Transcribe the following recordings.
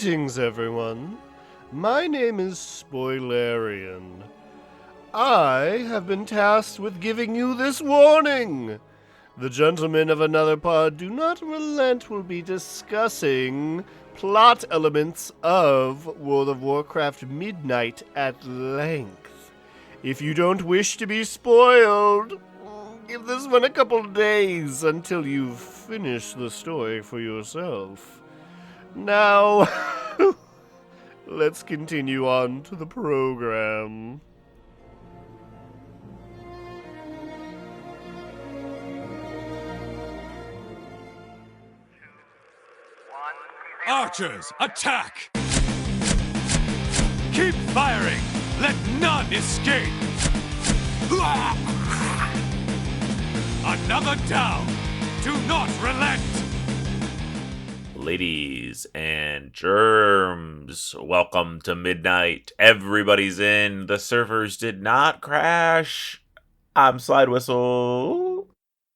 Greetings, everyone. My name is Spoilerian. I have been tasked with giving you this warning. The gentlemen of another pod do not relent will be discussing plot elements of World of Warcraft Midnight at length. If you don't wish to be spoiled, give this one a couple days until you've finished the story for yourself. Now, let's continue on to the program. Archers, attack! Keep firing! Let none escape! Another down! Do not relent! Ladies and germs, welcome to Midnight. Everybody's in. The servers did not crash. I'm Slidewhistle.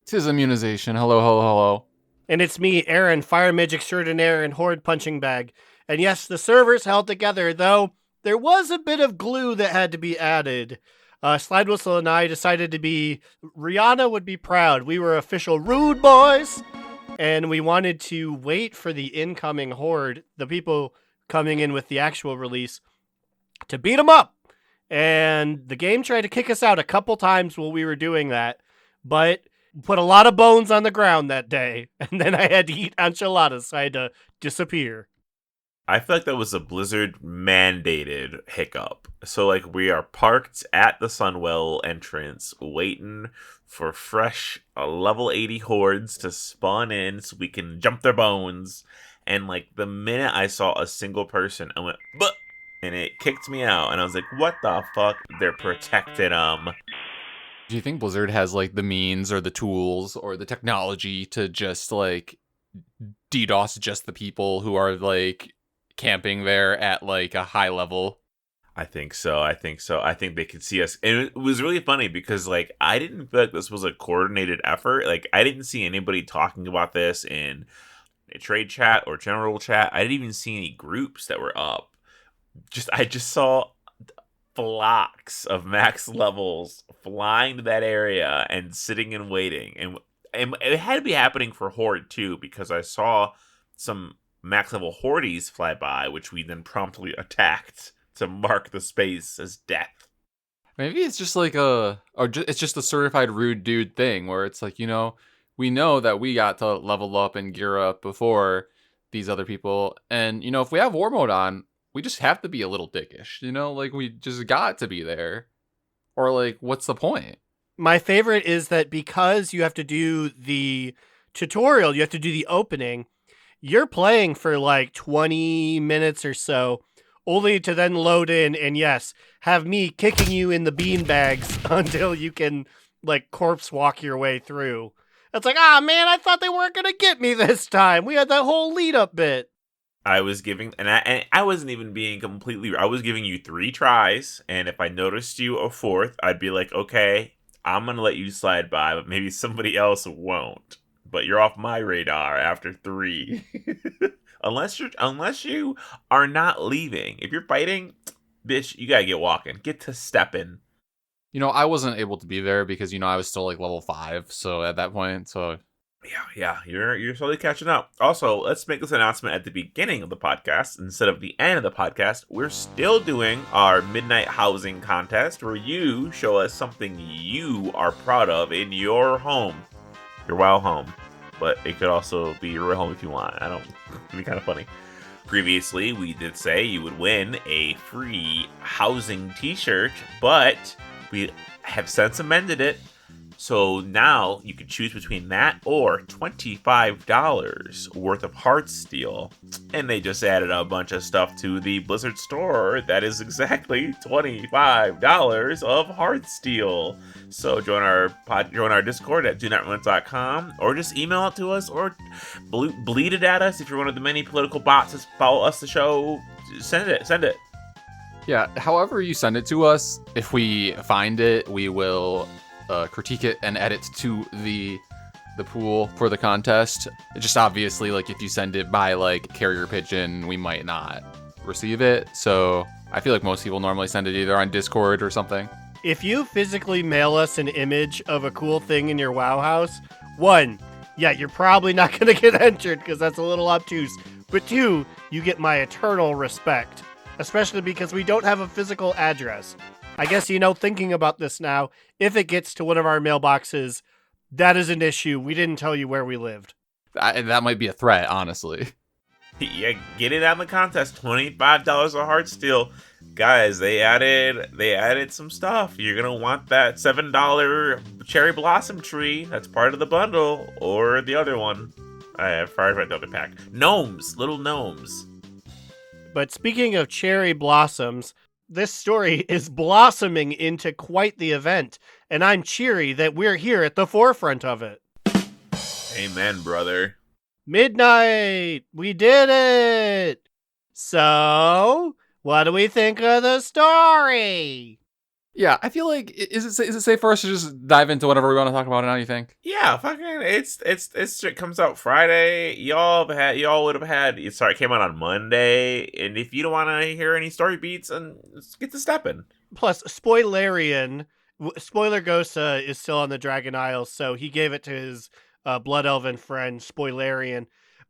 'Tis Immunization. Hello, hello, hello. And it's me, Aaron, Fire Mage Extraordinaire and Horde Punching Bag. And yes, the servers held together, though there was a bit of glue that had to be added. Slidewhistle and I decided to be, Rihanna would be proud. We were official rude boys. And we wanted to wait for the incoming horde, the people coming in with the actual release, to beat them up. And the game tried to kick us out a couple times while we were doing that, but put a lot of bones on the ground that day. And then I had to eat enchiladas, so I had to disappear. I feel like that was a Blizzard mandated hiccup. So, like, we are parked at the Sunwell entrance, waiting for fresh level 80 hordes to spawn in so we can jump their bones. And, like, the minute I saw a single person, I went, "But," and it kicked me out. And I was like, what the fuck? They're protecting them. Do you think Blizzard has, like, the means or the tools or the technology to just, like, DDoS just the people who are, like, camping there at, like, a high level? I think so. I think they could see us. And it was really funny because, like, I didn't feel like this was a coordinated effort. Like, I didn't see anybody talking about this in a trade chat or general chat. I didn't even see any groups that were up. I just saw flocks of max levels flying to that area and sitting and waiting. And it had to be happening for Horde, too, because I saw some max level hordes fly by, which we then promptly attacked to mark the space as death. Maybe it's just like it's just a certified rude dude thing where it's like, you know, we know that we got to level up and gear up before these other people. And, you know, if we have war mode on, we just have to be a little dickish, you know, like we just got to be there. Or like, what's the point? My favorite is that because you have to do the tutorial, you have to do the opening, you're playing for like 20 minutes or so, only to then load in and, yes, have me kicking you in the beanbags until you can, like, corpse walk your way through. It's like, man, I thought they weren't going to get me this time. We had that whole lead-up bit. I was giving, and I wasn't even being completely, I was giving you 3 tries, and if I noticed you a 4th, I'd be like, okay, I'm going to let you slide by, but maybe somebody else won't. But you're off my radar after 3. Unless you are not leaving. If you're fighting, bitch, you gotta get walking. Get to stepping. You know, I wasn't able to be there because, you know, I was still like level 5. So at that point, Yeah, you're slowly catching up. Also, let's make this announcement at the beginning of the podcast instead of the end of the podcast. We're still doing our Midnight Housing Contest where you show us something you are proud of in your home. Your WoW home. But it could also be your real home if you want. It'd be kind of funny. Previously, we did say you would win a free housing t-shirt, but we have since amended it. So now you can choose between that or $25 worth of Heartsteel. And they just added a bunch of stuff to the Blizzard store that is exactly $25 of Heartsteel. So join our Discord at donotrunt.com, or just email it to us, or bleed it at us if you're one of the many political bots that follow us the show. Send it. Yeah, however you send it to us, if we find it, we will critique it and edit to the the pool for the contest. It just obviously, like, if you send it by, like, carrier pigeon, we might not receive it. So I feel like most people normally send it either on Discord or something. If you physically mail us an image of a cool thing in your WoW house, 1, yeah, you're probably not going to get entered because that's a little obtuse. But 2, you get my eternal respect, especially because we don't have a physical address. I guess, thinking about this now, if it gets to one of our mailboxes, that is an issue. We didn't tell you where we lived. That might be a threat, honestly. Yeah, get it on the contest. $25 a heart steal. Guys, they added some stuff. You're gonna want that $7 cherry blossom tree. That's part of the bundle, or the other one. I forgot the other pack. Gnomes, little gnomes. But speaking of cherry blossoms, this story is blossoming into quite the event, and I'm cheery that we're here at the forefront of it. Amen, brother. Midnight! We did it! So, what do we think of the story? Yeah, I feel like is it safe for us to just dive into whatever we want to talk about now? You think? Yeah, fucking it comes out Friday. Y'all would have had. Sorry, it came out on Monday. And if you don't want to hear any story beats, and let's get to stepping. Plus, Spoilerian, Spoiler Ghost is still on the Dragon Isles, so he gave it to his Blood Elven friend Spoilerian.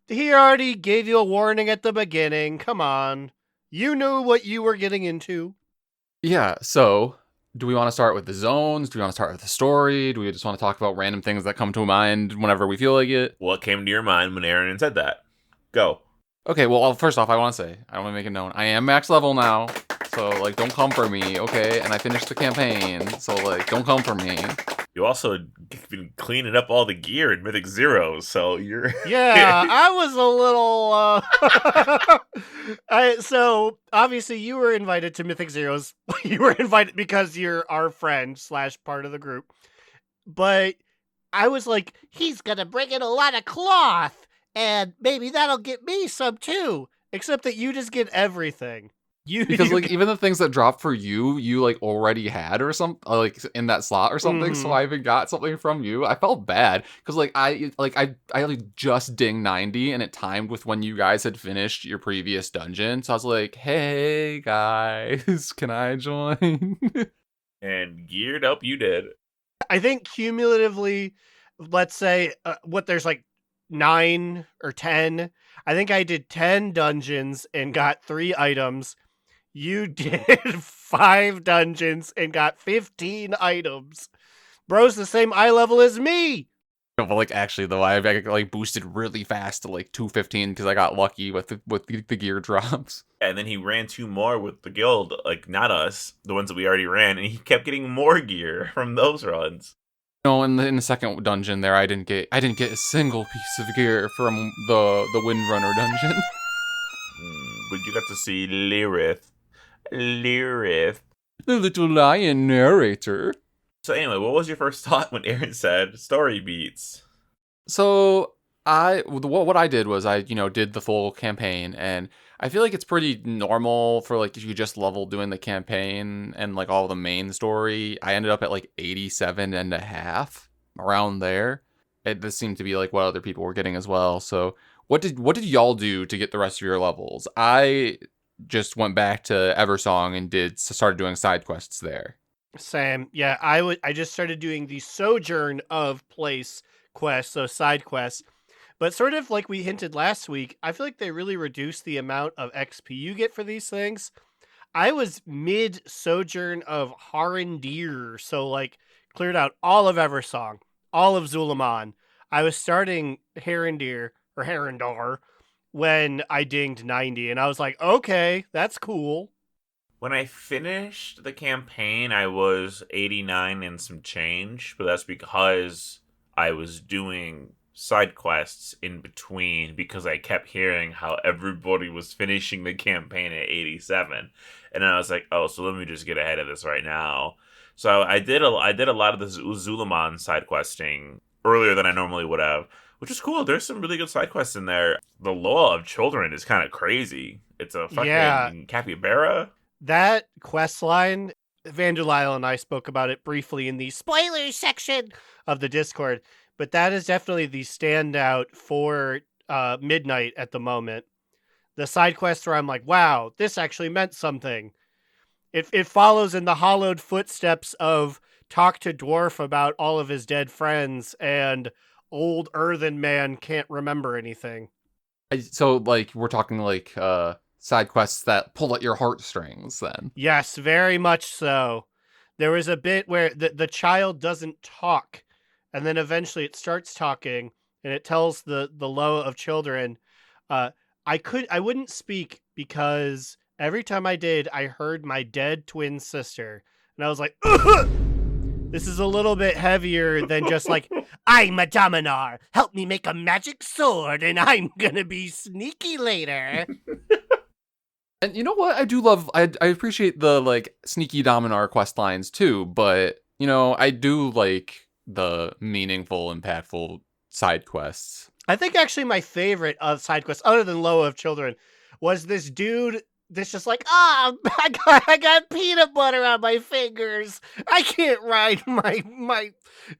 He already gave you a warning at the beginning. Come on, you knew what you were getting into. Yeah. So, do we want to start with the zones? Do we want to start with the story? Do we just want to talk about random things that come to mind whenever we feel like it? What came to your mind when Aaron said that? Go. Okay, well, first off, I want to say, I want to make it known, I am max level now, so, like, don't come for me, okay? And I finished the campaign, so, like, don't come for me. You also been cleaning up all the gear in Mythic Zero, so you're... Yeah, I was a little... So, obviously, you were invited to Mythic Zeros. You were invited because you're our friend / part of the group. But I was like, he's gonna bring in a lot of cloth, and maybe that'll get me some too. Except that you just get everything. Because like even the things that dropped for you like already had or something like in that slot or something. So I even got something from you. I felt bad because I just dinged 90 and it timed with when you guys had finished your previous dungeon. So I was like, hey guys, can I join? And geared up you did. I think cumulatively, let's say there's like 9 or 10. I think I did 10 dungeons and got 3 items. You did 5 dungeons and got 15 items. Bro's the same eye level as me. But like actually though, I like boosted really fast to like 215 because I got lucky with the gear drops. And then he ran 2 more with the guild, like not us, the ones that we already ran, and he kept getting more gear from those runs. No, in the second dungeon there, I didn't get a single piece of gear from the Windrunner dungeon. But you got to see Lirith, the little lion narrator. So anyway, what was your first thought when Aaron said story beats? So what I did was I did the full campaign, and I feel like it's pretty normal for like if you just level doing the campaign and like all the main story. I ended up at like 87.5 around there. This seemed to be like what other people were getting as well. So what did y'all do to get the rest of your levels? I just went back to Eversong and started doing side quests there. Same. Yeah, I just started doing the Sojourn of Place quests, so side quests. But sort of like we hinted last week, I feel like they really reduced the amount of XP you get for these things. I was mid Sojourn of Harendir, so like cleared out all of Eversong, all of Zulaman. I was starting Harendir or Harendar when I dinged 90, and I was like, okay, that's cool. When I finished the campaign, I was 89 and some change, but that's because I was doing side quests in between because I kept hearing how everybody was finishing the campaign at 87, and then I was like, oh, so let me just get ahead of this right now. So I did a lot of the Zulaman side questing earlier than I normally would have, which is cool. There's some really good side quests in there. The Law of Children is kind of crazy. It's a fucking capybara. That quest line Vanderlyle and I spoke about it briefly in the spoilers section of the Discord, but that is definitely the standout for Midnight at the moment. The side quest where I'm like, wow, this actually meant something. It follows in the hollowed footsteps of talk to Dwarf about all of his dead friends, and old earthen man can't remember anything. So, like, we're talking, like, side quests that pull at your heartstrings, then. Yes, very much so. There was a bit where the child doesn't talk, and then eventually it starts talking, and it tells the Loa of children, I wouldn't speak because every time I did, I heard my dead twin sister, and I was like, ugh! This is a little bit heavier than just like, I'm a Dominar, help me make a magic sword, and I'm gonna be sneaky later. And you know what? I do love, I appreciate the, like, sneaky Dominar quest lines too, but, you know, I do like the meaningful, impactful side quests. I think actually my favorite of side quests, other than Loa of Children, was this dude that's just like, I got peanut butter on my fingers. I can't ride my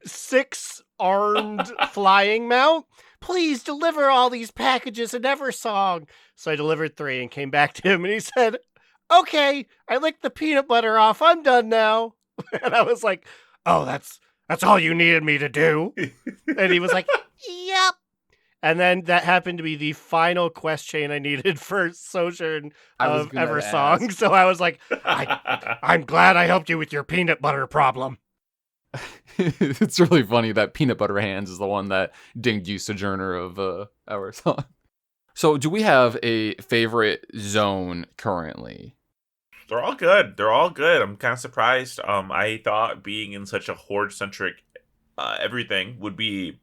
6-armed flying mount. Please deliver all these packages in Eversong. So I delivered 3 and came back to him, and he said, okay, I licked the peanut butter off. I'm done now. And I was like, oh, that's all you needed me to do. And he was like, yep. And then that happened to be the final quest chain I needed for Sojourn of Eversong. So I was like, I'm glad I helped you with your peanut butter problem. It's really funny that Peanut Butter Hands is the one that dinged you, Sojourner of Eversong. So do we have a favorite zone currently? They're all good. They're all good. I'm kind of surprised. I thought being in such a horde-centric everything would be,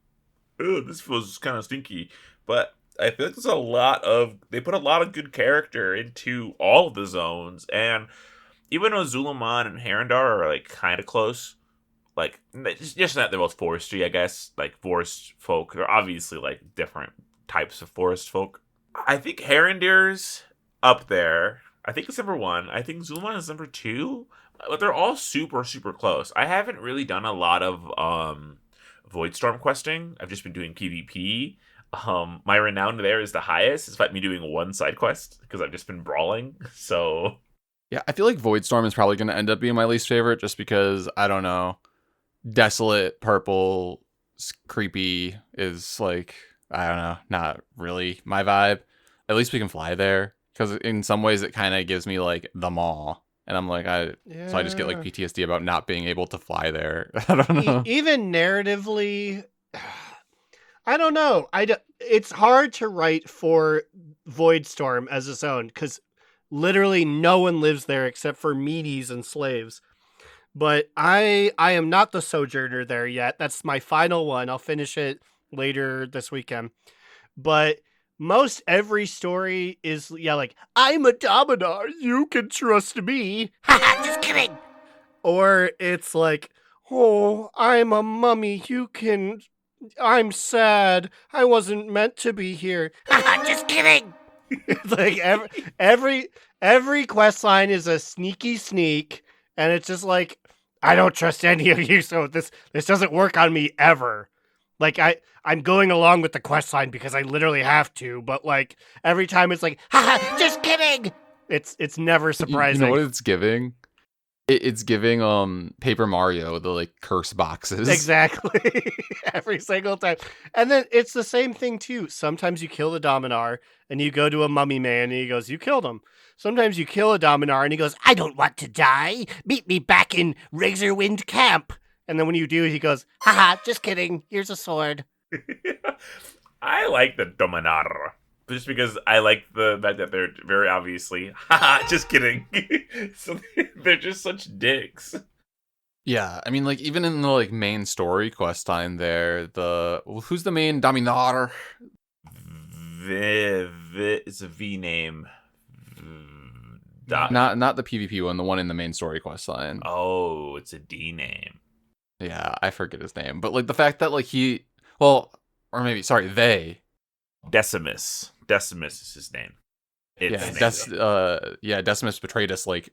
this feels kind of stinky. But I feel like they put a lot of good character into all of the zones. And even though Zulaman and Herondar are, like, kind of close, like, it's just that they're both forestry, I guess. Like, forest folk. They're obviously, like, different types of forest folk. I think Herondir's up there. I think it's number 1. I think Zulaman is number 2. But they're all super, super close. I haven't really done a lot of Voidstorm questing. I've just been doing PvP. My renown there is the highest, despite me doing 1 side quest, because I've just been brawling. So yeah, I feel like Voidstorm is probably going to end up being my least favorite, just because, I don't know, desolate, purple, creepy is, like, I don't know, not really my vibe. At least we can fly there, because in some ways it kind of gives me, like, the maw. And I'm like, so I just get, like, PTSD about not being able to fly there. I don't know. Even narratively, I don't know. It's hard to write for Voidstorm as a zone, because literally no one lives there except for meaties and slaves. But I am not the Sojourner there yet. That's my final one. I'll finish it later this weekend. But most every story is, like, I'm a Dominar, you can trust me. Haha, just kidding. Or it's like, oh, I'm a mummy, I'm sad, I wasn't meant to be here. Haha, just kidding. It's like every quest line is a sneaky sneak, and it's just like, I don't trust any of you, so this doesn't work on me ever. Like, I'm going along with the quest line because I literally have to, but, like, every time it's like, haha, just kidding. It's never surprising. You know what it's giving? It's giving Paper Mario, the, like, curse boxes. Exactly. Every single time. And then it's the same thing too. Sometimes you kill the Dominar and you go to a mummy man and he goes, you killed him. Sometimes you kill a Dominar and he goes, I don't want to die. Meet me back in Razorwind Camp. And then when you do, he goes, haha, just kidding. Here's a sword. I like the Dominar. Just because I like the fact that they're very obviously, haha, just kidding. So they're just such dicks. Yeah, I mean, like, even in the, like, main story quest line there, who's the main Dominar? It's a V name. Not the PvP one, the one in the main story quest line. Oh, it's a D name. Yeah, I forget his name. But, like, the fact that, like, they... Decimus. Decimus is his name. Decimus betrayed us, like...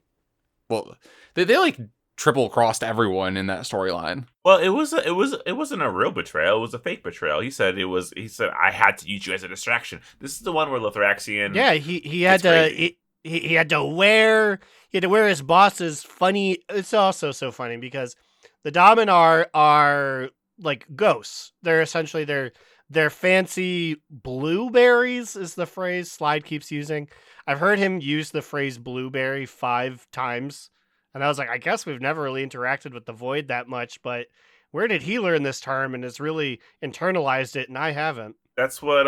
Well, they like, triple crossed everyone in that storyline. Well, it wasn't a real betrayal. It was a fake betrayal. He said I had to use you as a distraction. This is the one where Lothraxian. Yeah, he had to he had to wear his boss's funny. It's also so funny because the Dominar are like ghosts. They're essentially they're fancy blueberries is the phrase Slide keeps using. I've heard him use the phrase blueberry 5 times. And I was like, I guess we've never really interacted with the Void that much, but where did he learn this term and has really internalized it, and I haven't? That's what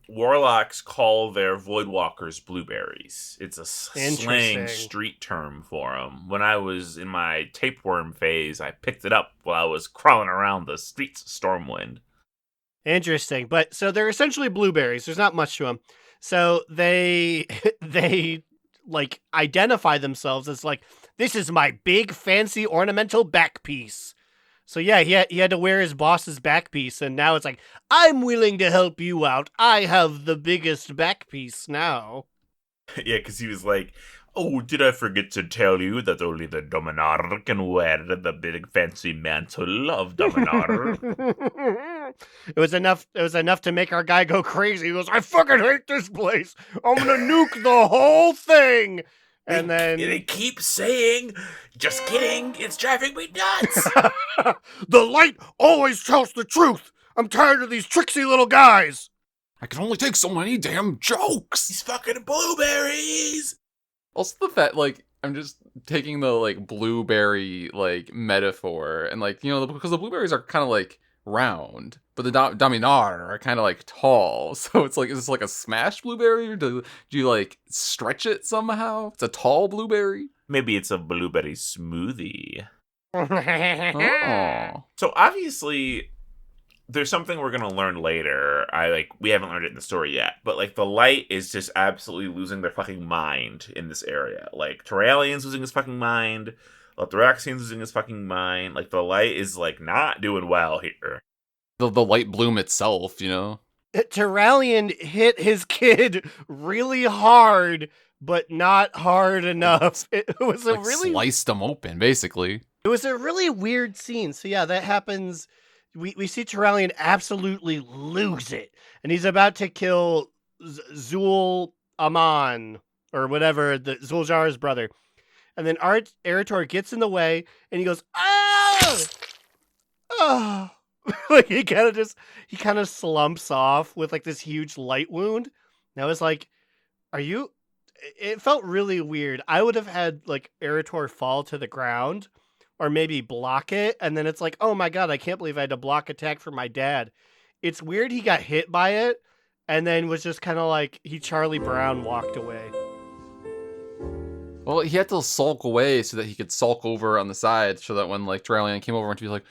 warlocks call their Voidwalkers blueberries. It's a slang street term for them. When I was in my tapeworm phase, I picked it up while I was crawling around the streets of Stormwind. Interesting. But so they're essentially blueberries. There's not much to them. So they like identify themselves as like, this is my big fancy ornamental back piece. So yeah, he had to wear his boss's back piece, and now it's like, I'm willing to help you out. I have the biggest back piece now. Yeah, because he was like, oh, did I forget to tell you that only the Dominar can wear the big fancy mantle of Dominar? It was enough to make our guy go crazy. He goes, I fucking hate this place. I'm gonna nuke the whole thing. And then they keep saying, just kidding, it's driving me nuts. The light always tells the truth. I'm tired of these tricksy little guys. I can only take so many damn jokes. These fucking blueberries. Also the fact, like, I'm just taking the, like, blueberry, like, metaphor, and, like, you know, because the blueberries are kind of, like, round, but the Dominar are kind of, like, tall, so it's like, is this, like, a smashed blueberry, or do you, like, stretch it somehow? It's a tall blueberry? Maybe it's a blueberry smoothie. Oh. So, obviously, there's something we're gonna learn later. We haven't learned it in the story yet, but like the light is just absolutely losing their fucking mind in this area. Like Terralian's losing his fucking mind, Lothraxian's losing his fucking mind. Like the light is like not doing well here. The light bloom itself, you know. Terralian hit his kid really hard, but not hard enough. It was like sliced them open, basically. It was a really weird scene. So yeah, that happens. We see Terralian absolutely lose it, and he's about to kill Zul Aman, or whatever, the Zul'jar's brother. And then Erator gets in the way, and he goes, ah! Oh! Like, he kind of slumps off with, like, this huge light wound. And I was like, it felt really weird. I would have had, like, Erator fall to the ground, or maybe block it, and then it's like, oh my god, I can't believe I had to block attack from my dad. It's weird he got hit by it, and then was just kind of like, he Charlie Brown walked away. Well, he had to sulk away so that he could sulk over on the side, so that when, like, Terralian came over and to be like,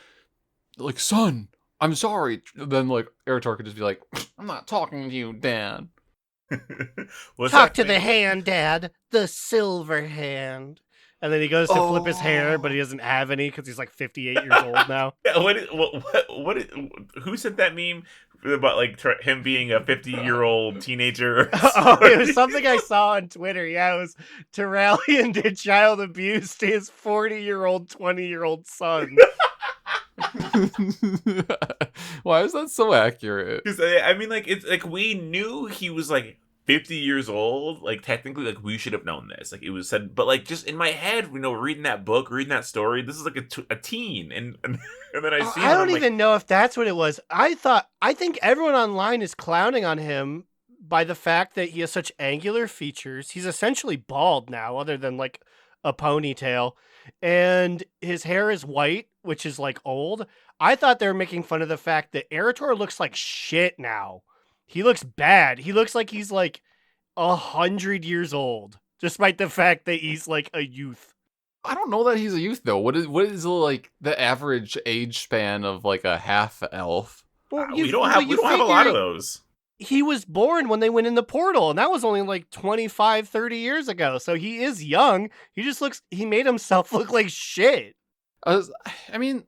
son, I'm sorry, then, like, Erator could just be like, I'm not talking to you, Dad. Talk to the hand, Dad. The silver hand. And then he goes to flip his hair, but he doesn't have any because he's like 58 years old now. Yeah, who sent that meme about like him being a 50-year-old teenager? It was something I saw on Twitter. Yeah, it was Terralian did child abuse to his 40-year-old, 20-year-old son. Why is that so accurate? Because I mean, like, it's like we knew he was like 50 years old, like technically, like we should have known this. Like it was said, but like just in my head, you know, reading that book, reading that story, this is like a teen, and then I see. I don't even know if that's what it was. I think everyone online is clowning on him by the fact that he has such angular features. He's essentially bald now, other than like a ponytail, and his hair is white, which is like old. I thought they were making fun of the fact that Erator looks like shit now. He looks bad. He looks like he's like 100 years old, despite the fact that he's like a youth. I don't know that he's a youth though. What is like the average age span of like a half elf? Well, we don't have a lot of those. He was born when they went in the portal, and that was only like 25, 30 years ago. So he is young. He made himself look like shit. I mean,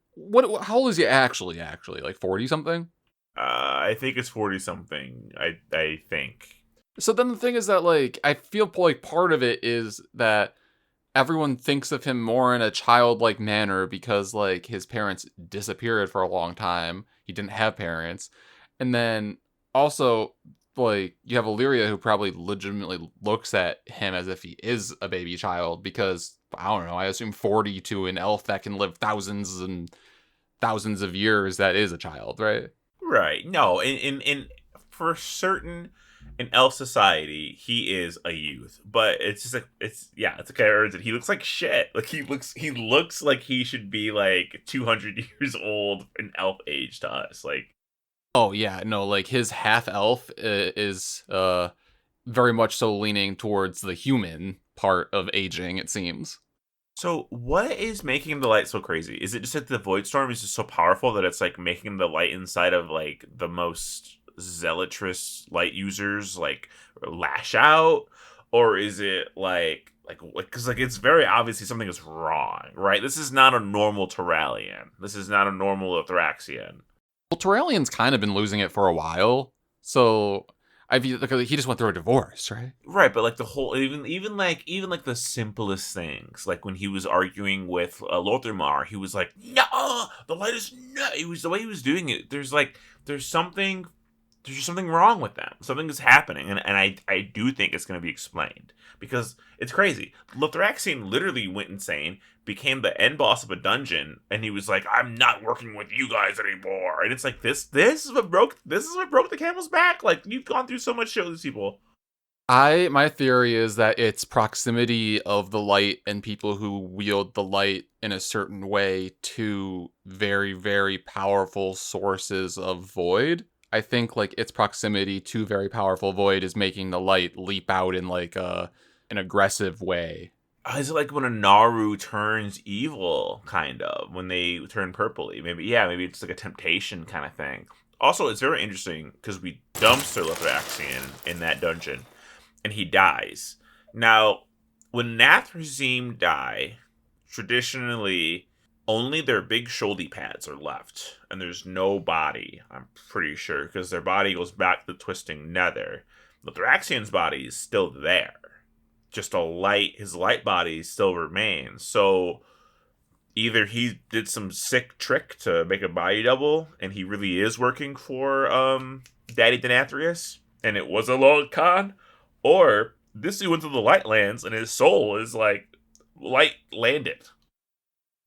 how old is he actually? Like 40 something? I think it's 40 something. I think. So then the thing is that, like, I feel like part of it is that everyone thinks of him more in a childlike manner because like his parents disappeared for a long time. He didn't have parents. And then also like you have Illyria who probably legitimately looks at him as if he is a baby child because I don't know, I assume 40 to an elf that can live thousands and thousands of years that is a child, right? Right. No, in for certain in elf society, he is a youth. But it's just like it's a character that he looks like shit. Like he looks like he should be like 200 years old in elf age to us. Like Oh yeah, no, like his half elf is very much so leaning towards the human part of aging, it seems. so what is making the light so crazy? Is it just that the void storm is just so powerful that it's like making the light inside of like the most zealotrous light users like lash out? Or is it like because like it's very obviously something is wrong, right? This is not a normal Terralian. This is not a normal Athraxian. Well, Terralian's kind of been losing it for a while, so like, he just went through a divorce, right? Right, but like the whole even like the simplest things, like when he was arguing with Lotharmar, he was like, "No, the light is no." It was the way he was doing it. There's something there's just something wrong with them. Something is happening, and I do think it's going to be explained because it's crazy. Lothraxian literally went insane, became the end boss of a dungeon, and he was like, "I'm not working with you guys anymore." And it's like this is what broke the camel's back. Like you've gone through so much shit with these people. My theory is that it's proximity of the light and people who wield the light in a certain way to very, very powerful sources of void. I think like its proximity to very powerful void is making the light leap out in like an aggressive way. Is it like when a Naru turns evil, kind of, when they turn purpley? Maybe it's like a temptation kind of thing. Also, it's very interesting because we dumpster Lothraxian in that dungeon, and he dies. Now, when Nathrazim die, traditionally, only their big shoulder pads are left, and there's no body, I'm pretty sure, because their body goes back to the twisting nether. Lothraxian's body is still there. Just his light body still remains. So either he did some sick trick to make a body double, and he really is working for Daddy Denathrius, and it was a long con, or this dude went to the light lands, and his soul is like light landed.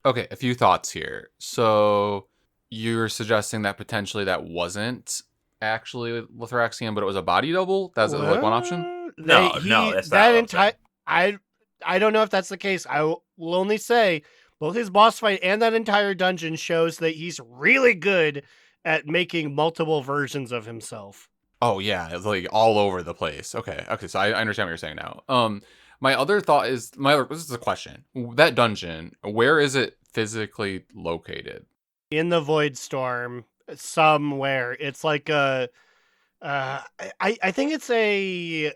Okay, a few thoughts here. So you're suggesting that potentially that wasn't actually Lothraxian, but it was a body double? That's like one option? No, that's not what I'm saying. I don't know if that's the case. I will only say both his boss fight and that entire dungeon shows that he's really good at making multiple versions of himself. Oh yeah, it's like all over the place. Okay, so I understand what you're saying now. My other thought is this is a question. That dungeon, where is it physically located? In the Void Storm, somewhere. It's like I think it's an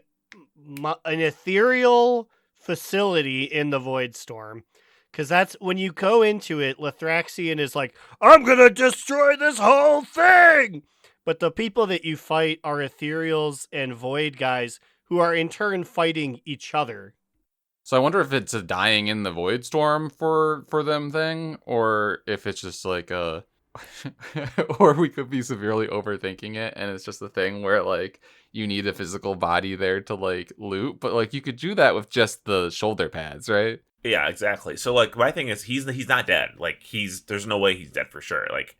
ethereal facility in the Void Storm. Because that's when you go into it, Lothraxian is like, "I'm gonna destroy this whole thing!" But the people that you fight are ethereals and void guys who are in turn fighting each other. So I wonder if it's a dying in the void storm for them thing, or if it's just like a, or we could be severely overthinking it, and it's just a thing where like you need a physical body there to like loot, but like you could do that with just the shoulder pads, right? Yeah, exactly. So like my thing is he's not dead. Like there's no way he's dead for sure. Like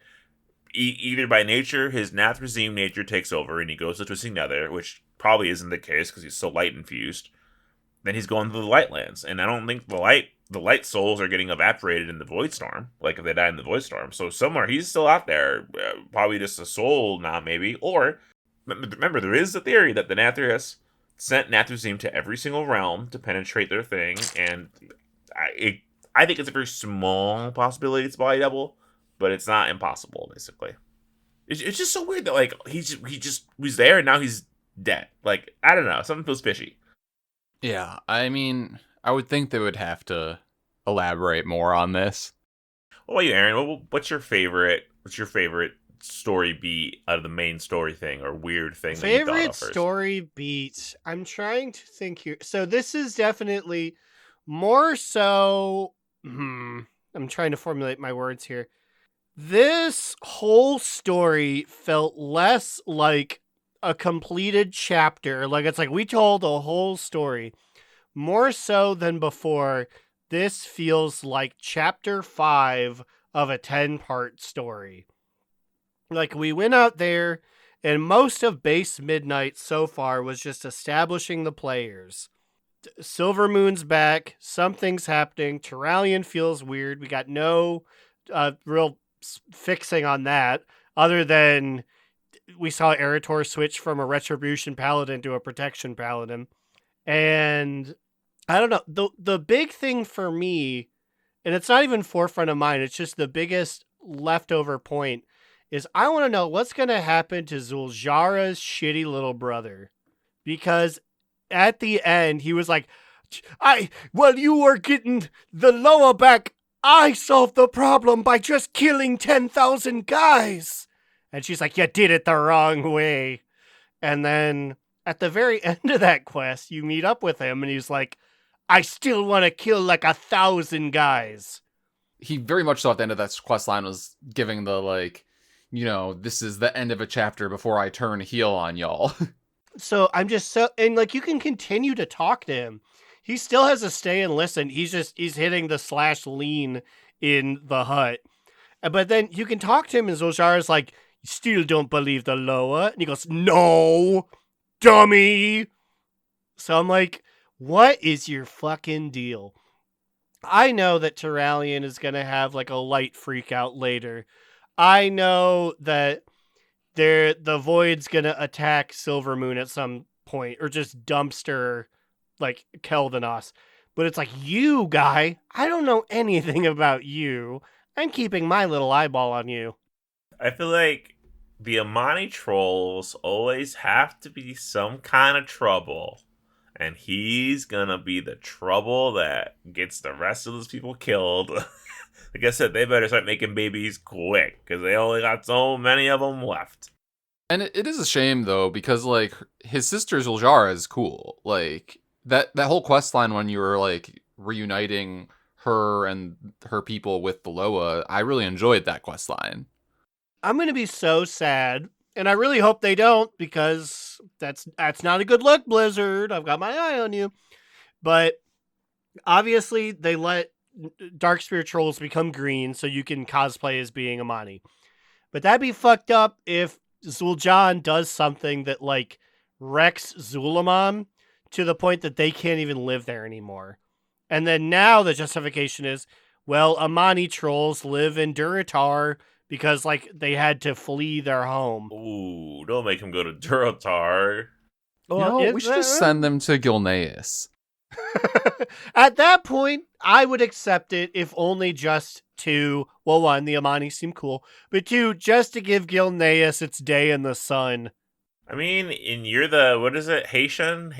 either by nature his Nathrazim nature takes over and he goes to Twisting Nether, which probably isn't the case because he's so light infused. Then he's going to the light lands, and I don't think the light souls are getting evaporated in the void storm, like if they die in the void storm. So somewhere he's still out there, probably just a soul now, maybe. Or remember, there is a theory that the Nathrius sent Nathrazim to every single realm to penetrate their thing, and I think it's a very small possibility it's body double, but it's not impossible. Basically, it's just so weird that like he just was there and now he's dead. Like I don't know, something feels fishy. Yeah, I mean, I would think they would have to elaborate more on this. What about you, Aaron? What's your favorite story beat out of the main story thing or weird thing that you thought of first? Story beat. I'm trying to think here. So this is definitely More so, I'm trying to formulate my words here. This whole story felt less like a completed chapter. Like, it's like we told a whole story. More so than before, this feels like chapter 5 of a 10-part story. Like, we went out there, and most of Base Midnight so far was just establishing the players. Silvermoon's back, something's happening, Terralion feels weird, we got no real fixing on that, other than we saw Eritor switch from a Retribution Paladin to a Protection Paladin. And I don't know, the big thing for me, and it's not even forefront of mind, it's just the biggest leftover point, is I want to know what's going to happen to Zul'Jara's shitty little brother. Because at the end, he was like, while you were getting the lower back, I solved the problem by just killing 10,000 guys. And she's like, you did it the wrong way. And then at the very end of that quest, you meet up with him and he's like, I still want to kill like 1,000 guys. He very much so at the end of that quest line was giving the like, this is the end of a chapter before I turn heel on y'all. So I'm just and like you can continue to talk to him. He still has to stay and listen. He's hitting the /lean in the hut. But then you can talk to him and Zul'Jara's like, you still don't believe the Loa? And he goes, no, dummy. So I'm like, what is your fucking deal? I know that Terralion is going to have like a light freak out later. I know that the Void's going to attack Silvermoon at some point or just dumpster like Kel'Thanos. But it's like, you guy, I don't know anything about you. I'm keeping my little eyeball on you. I feel like the Amani trolls always have to be some kind of trouble. And he's gonna be the trouble that gets the rest of those people killed. Like I said, they better start making babies quick, because they only got so many of them left. And it is a shame, though, because, like, his sister Zul'Jara is cool. Like, that whole quest line when you were, like, reuniting her and her people with the Loa, I really enjoyed that quest line. I'm going to be so sad, and I really hope they don't, because that's not a good look, Blizzard. I've got my eye on you. But obviously, they let Darkspear trolls become green so you can cosplay as being Amani. But that'd be fucked up if Zul'Jan does something that, like, wrecks Zulamon to the point that they can't even live there anymore. And then now the justification is, well, Amani trolls live in Durotar because, like, they had to flee their home. Ooh, don't make him go to Durotar. Well, we should just send them to Gilneas. At that point, I would accept it, if only just to, well, one, the Amani seem cool, but two, just to give Gilneas its day in the sun. I mean, and you're the, what is it, Haitian?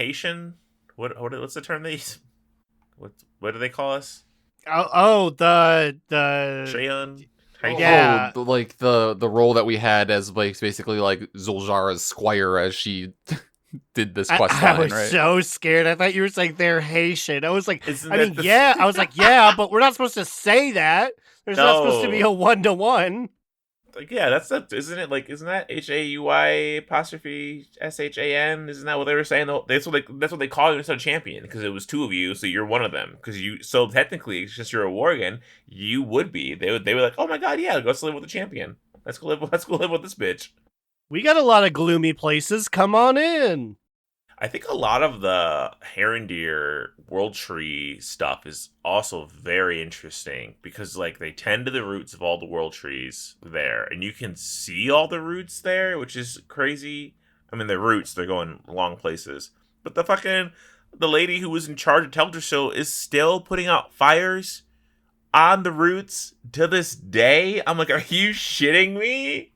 What's the term they use? What do they call us? The Cheyenne? Yeah. Like the role that we had as, like, basically like Zul'Jara's squire as she did this quest line, I was right? so scared. I thought you were saying they're Haitian. I was like, I was like, yeah, but we're not supposed to say that. There's not supposed to be a 1-to-1. Like, yeah, isn't that HAUI''SHAN? Isn't that what they were saying? That's what they call you instead of champion, because it was two of you, so you're one of them. So technically, since you're a worgen, you would be. They were like, oh my god, yeah, let's live with the champion. Let's go live with this bitch. We got a lot of gloomy places. Come on in. I think a lot of the Herondir World Tree stuff is also very interesting, because, like, they tend to the roots of all the world trees there, and you can see all the roots there, which is crazy. I mean, they're roots, they're going long places. But the lady who was in charge of Teldrassil is still putting out fires on the roots to this day. I'm like, are you shitting me?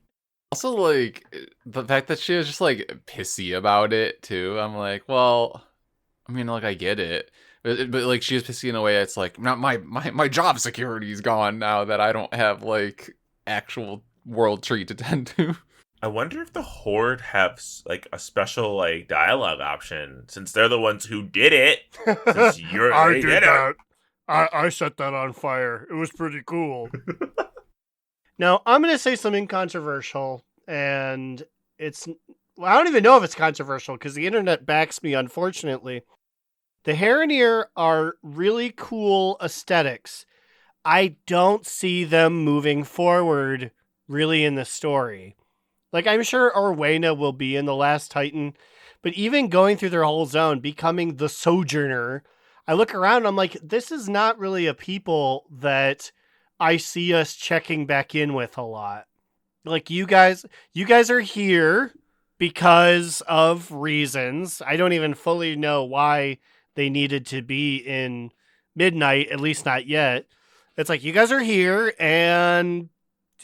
Also, like, the fact that she was just, like, pissy about it, too. I'm like, well, I mean, like, I get it. But like, she was pissy in a way that's like, not my job security is gone now that I don't have, like, actual world tree to tend to. I wonder if the Horde have like a special like dialogue option since they're the ones who did it. Since I they did it. that. I set that on fire. It was pretty cool. Now, I'm going to say something controversial, and I don't even know if it's controversial because the internet backs me, unfortunately. The Haranir are really cool aesthetics. I don't see them moving forward really in the story. Like, I'm sure Orwena will be in The Last Titan, but even going through their whole zone, becoming the Sojourner, I look around and I'm like, this is not really a people that I see us checking back in with a lot. Like, you guys are here because of reasons. I don't even fully know why they needed to be in Midnight, at least not yet. It's like, you guys are here and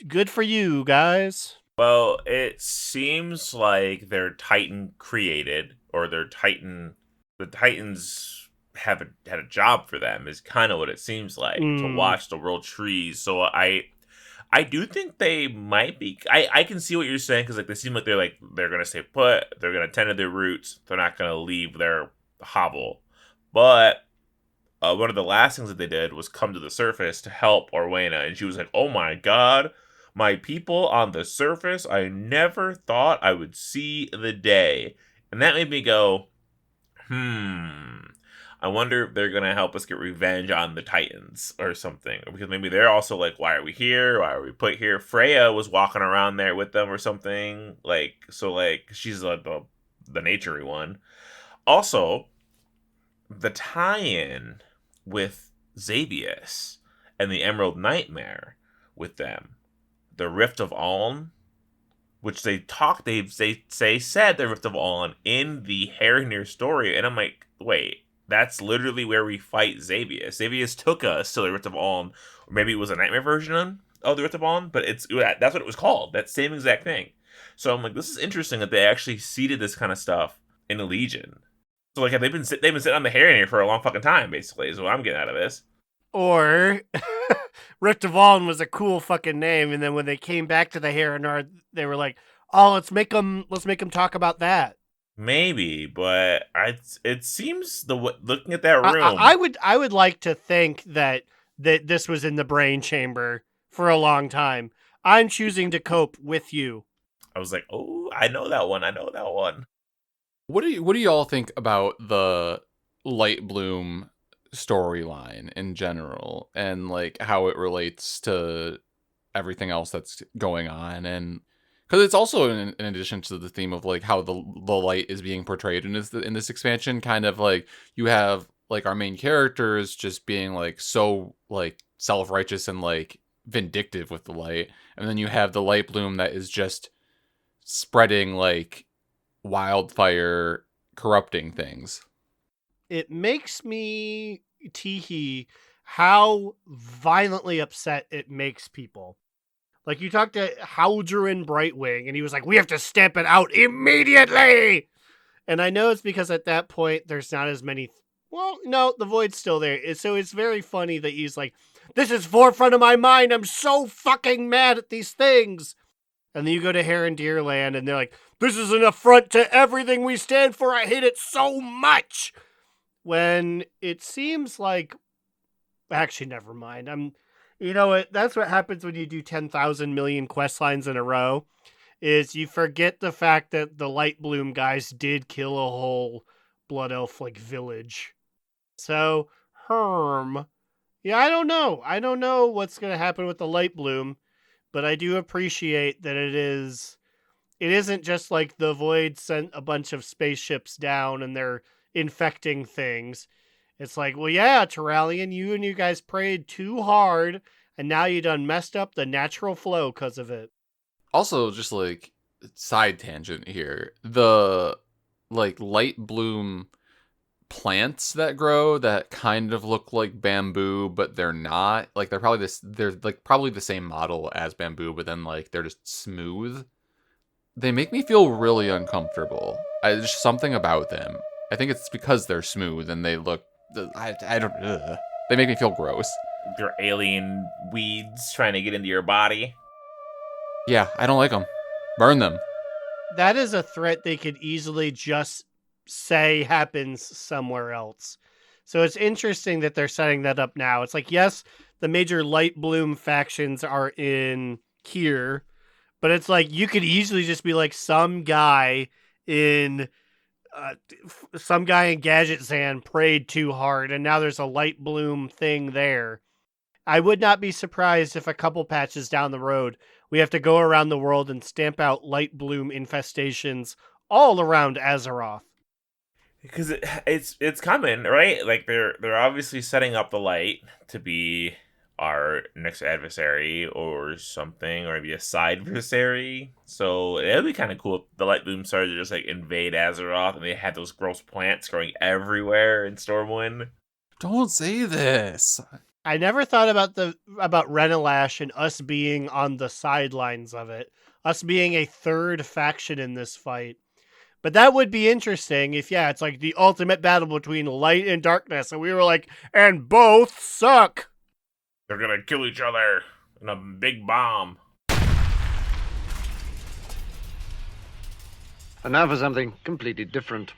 good for you guys. Well, it seems like they're Titan created, or the Titans had a job for them. Is kind of what it seems like to watch the world trees. So I do think they might be. I can see what you're saying because like they seem like they're gonna stay put. They're gonna tend to their roots. They're not gonna leave their hovel. But one of the last things that they did was come to the surface to help Orwena, and she was like, "Oh my god, my people on the surface! I never thought I would see the day." And that made me go, I wonder if they're gonna help us get revenge on the Titans or something, because maybe they're also like, "Why are we here? Why are we put here?" Freya was walking around there with them or something, like so. Like she's the naturey one. Also, the tie-in with Xavius and the Emerald Nightmare with them, the Rift of Aln, which they said the Rift of Aln in the Haranir story, and I'm like, wait, that's literally where we fight Xavius. Xavius took us to the Rift of Aln, or maybe it was a nightmare version of the Rift of Aln, but that's what it was called, that same exact thing. So I'm like, this is interesting that they actually seeded this kind of stuff in the Legion. So like, they've been sitting on the Haranir for a long fucking time, basically, is what I'm getting out of this. Or Rift of Aln was a cool fucking name, and then when they came back to the Haranir, they were like, "Oh, let's make them talk about that." Maybe, but it seems looking at that room, I would like to think that this was in the brain chamber for a long time. I'm choosing to cope with you. I was like, oh, I know that one. What do y'all think about the Light Bloom storyline in general, and like how it relates to everything else that's going on? And because it's also in addition to the theme of like how the light is being portrayed in this expansion, kind of like you have like our main characters just being like so like self-righteous and like vindictive with the light, and then you have the Light Bloom that is just spreading like wildfire, corrupting things. It makes me teehee how violently upset it makes people. Like, you talked to Haldruin Brightwing, and he was like, "We have to stamp it out immediately!" And I know it's because at that point, there's not as many... Well, no, the Void's still there. So it's very funny that he's like, "This is forefront of my mind. I'm so fucking mad at these things." And then you go to Harandir Land, and they're like, "This is an affront to everything we stand for. I hate it so much." When it seems like... Actually, never mind. You know what? That's what happens when you do 10,000 million quest lines in a row, is you forget the fact that the Light Bloom guys did kill a whole Blood Elf like village. So, yeah, I don't know. I don't know what's going to happen with the Light Bloom, but I do appreciate that it isn't just like the Void sent a bunch of spaceships down and they're infecting things. It's like, well, yeah, Terralion, you and you guys prayed too hard, and now you done messed up the natural flow because of it. Also, just like side tangent here, the like Light Bloom plants that grow that kind of look like bamboo, but they're not. Like they're like probably the same model as bamboo, but then like they're just smooth. They make me feel really uncomfortable. There's something about them. I think it's because they're smooth and they look... I don't... They make me feel gross. They're alien weeds trying to get into your body. Yeah, I don't like them. Burn them. that is a threat they could easily just say happens somewhere else. So it's interesting that they're setting that up now. It's like, yes, the major light bloom factions are in here, but it's like you could easily just be like some guy in Gadget Zan prayed too hard, and now there's a light bloom thing there. I would not be surprised if a couple patches down the road we have to go around the world and stamp out light bloom infestations all around Azeroth. Because it's coming, right? Like they're obviously setting up the light to be our next adversary or something, or maybe a side adversary. So it'd be kind of cool if the light bloom started to just like invade Azeroth and they had those gross plants growing everywhere in Stormwind. Don't say this. I never thought about Renalash and us being on the sidelines of it, us being a third faction in this fight. But that would be interesting if, yeah, it's like the ultimate battle between light and darkness, and we were like, and both suck. They're gonna kill each other in a big bomb. And now for something completely different.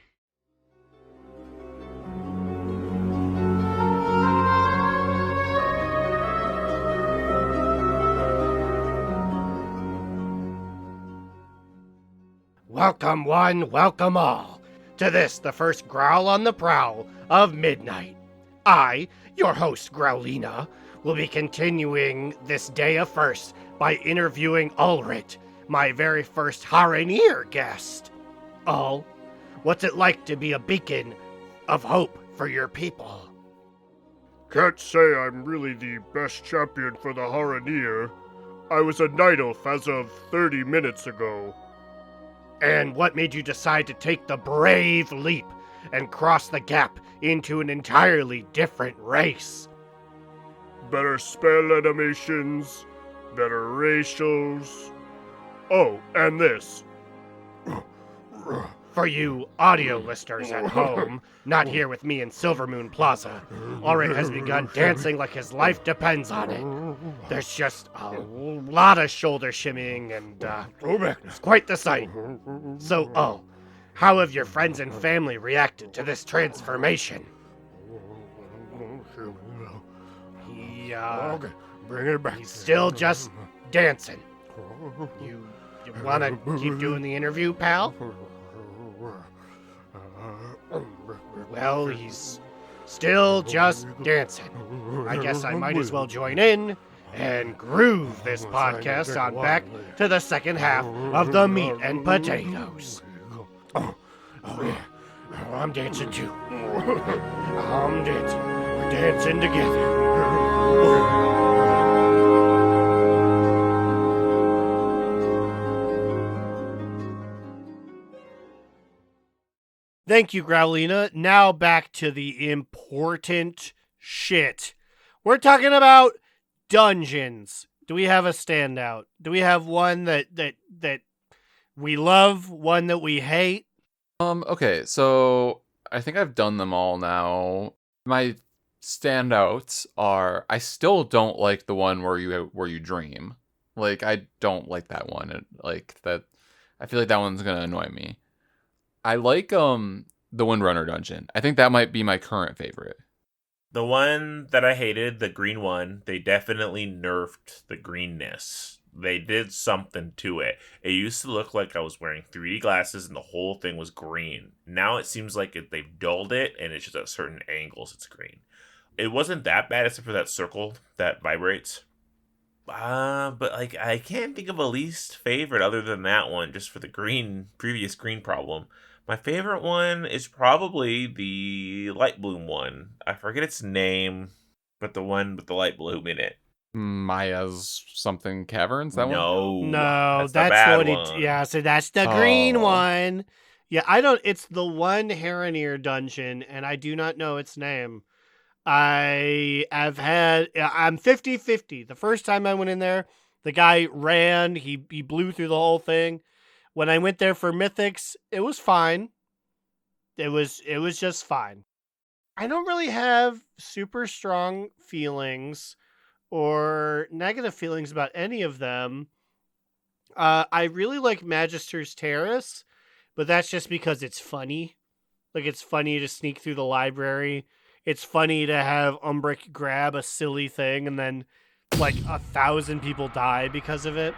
Welcome one, welcome all, to this, the first Growl on the Prowl of Midnight. I, your host Growlina, will be continuing this day of first by interviewing Ulrit, my very first Hareneer guest. Ul, what's it like to be a beacon of hope for your people? Can't say I'm really the best champion for the Hareneer. I was a night elf as of 30 minutes ago. And what made you decide to take the brave leap and cross the gap into an entirely different race? Better spell animations, better racials. Oh, and this. For you audio listeners at home, not here with me in Silvermoon Plaza, Ulrit has begun dancing like his life depends on it. There's just a lot of shoulder shimmying and it's quite the sight. So, how have your friends and family reacted to this transformation? Okay, bring it back. He's still just dancing. You wanna keep doing the interview, pal? Well, he's still just dancing. I guess I might as well join in and groove this podcast on back to the second half of the meat and potatoes. Oh yeah. Oh, I'm dancing too. I'm dancing. We're dancing together. Thank you, Growlina. Now back to the important shit. We're talking about dungeons. Do we have a standout? Do we have one that we love, one that we hate? Okay, so I think I've done them all now. My standouts are, I still don't like the one where you dream. Like, I don't like that one. I feel like that one's gonna annoy me. I like the Windrunner dungeon. I think that might be my current favorite. The one that I hated, the green one, they definitely nerfed the greenness. They did something to it. It used to look like I was wearing 3D glasses and the whole thing was green. Now it seems like they've dulled it and it's just at certain angles it's green. It wasn't that bad except for that circle that vibrates. But like I can't think of a least favorite other than that one, just for the previous green problem. My favorite one is probably the light bloom one. I forget its name, but the one with the light bloom in it. Maya's something caverns. That one? No, that's the what one. Yeah, so that's the green one. Yeah, it's the one Hareneer dungeon, and I do not know its name. I'm 50-50. The first time I went in there, the guy ran, he blew through the whole thing. When I went there for Mythics, it was fine. It was just fine. I don't really have super strong feelings or negative feelings about any of them. I really like Magister's Terrace, but that's just because it's funny. Like, it's funny to sneak through the library. It's funny to have Umbric grab a silly thing and then, like, 1,000 people die because of it.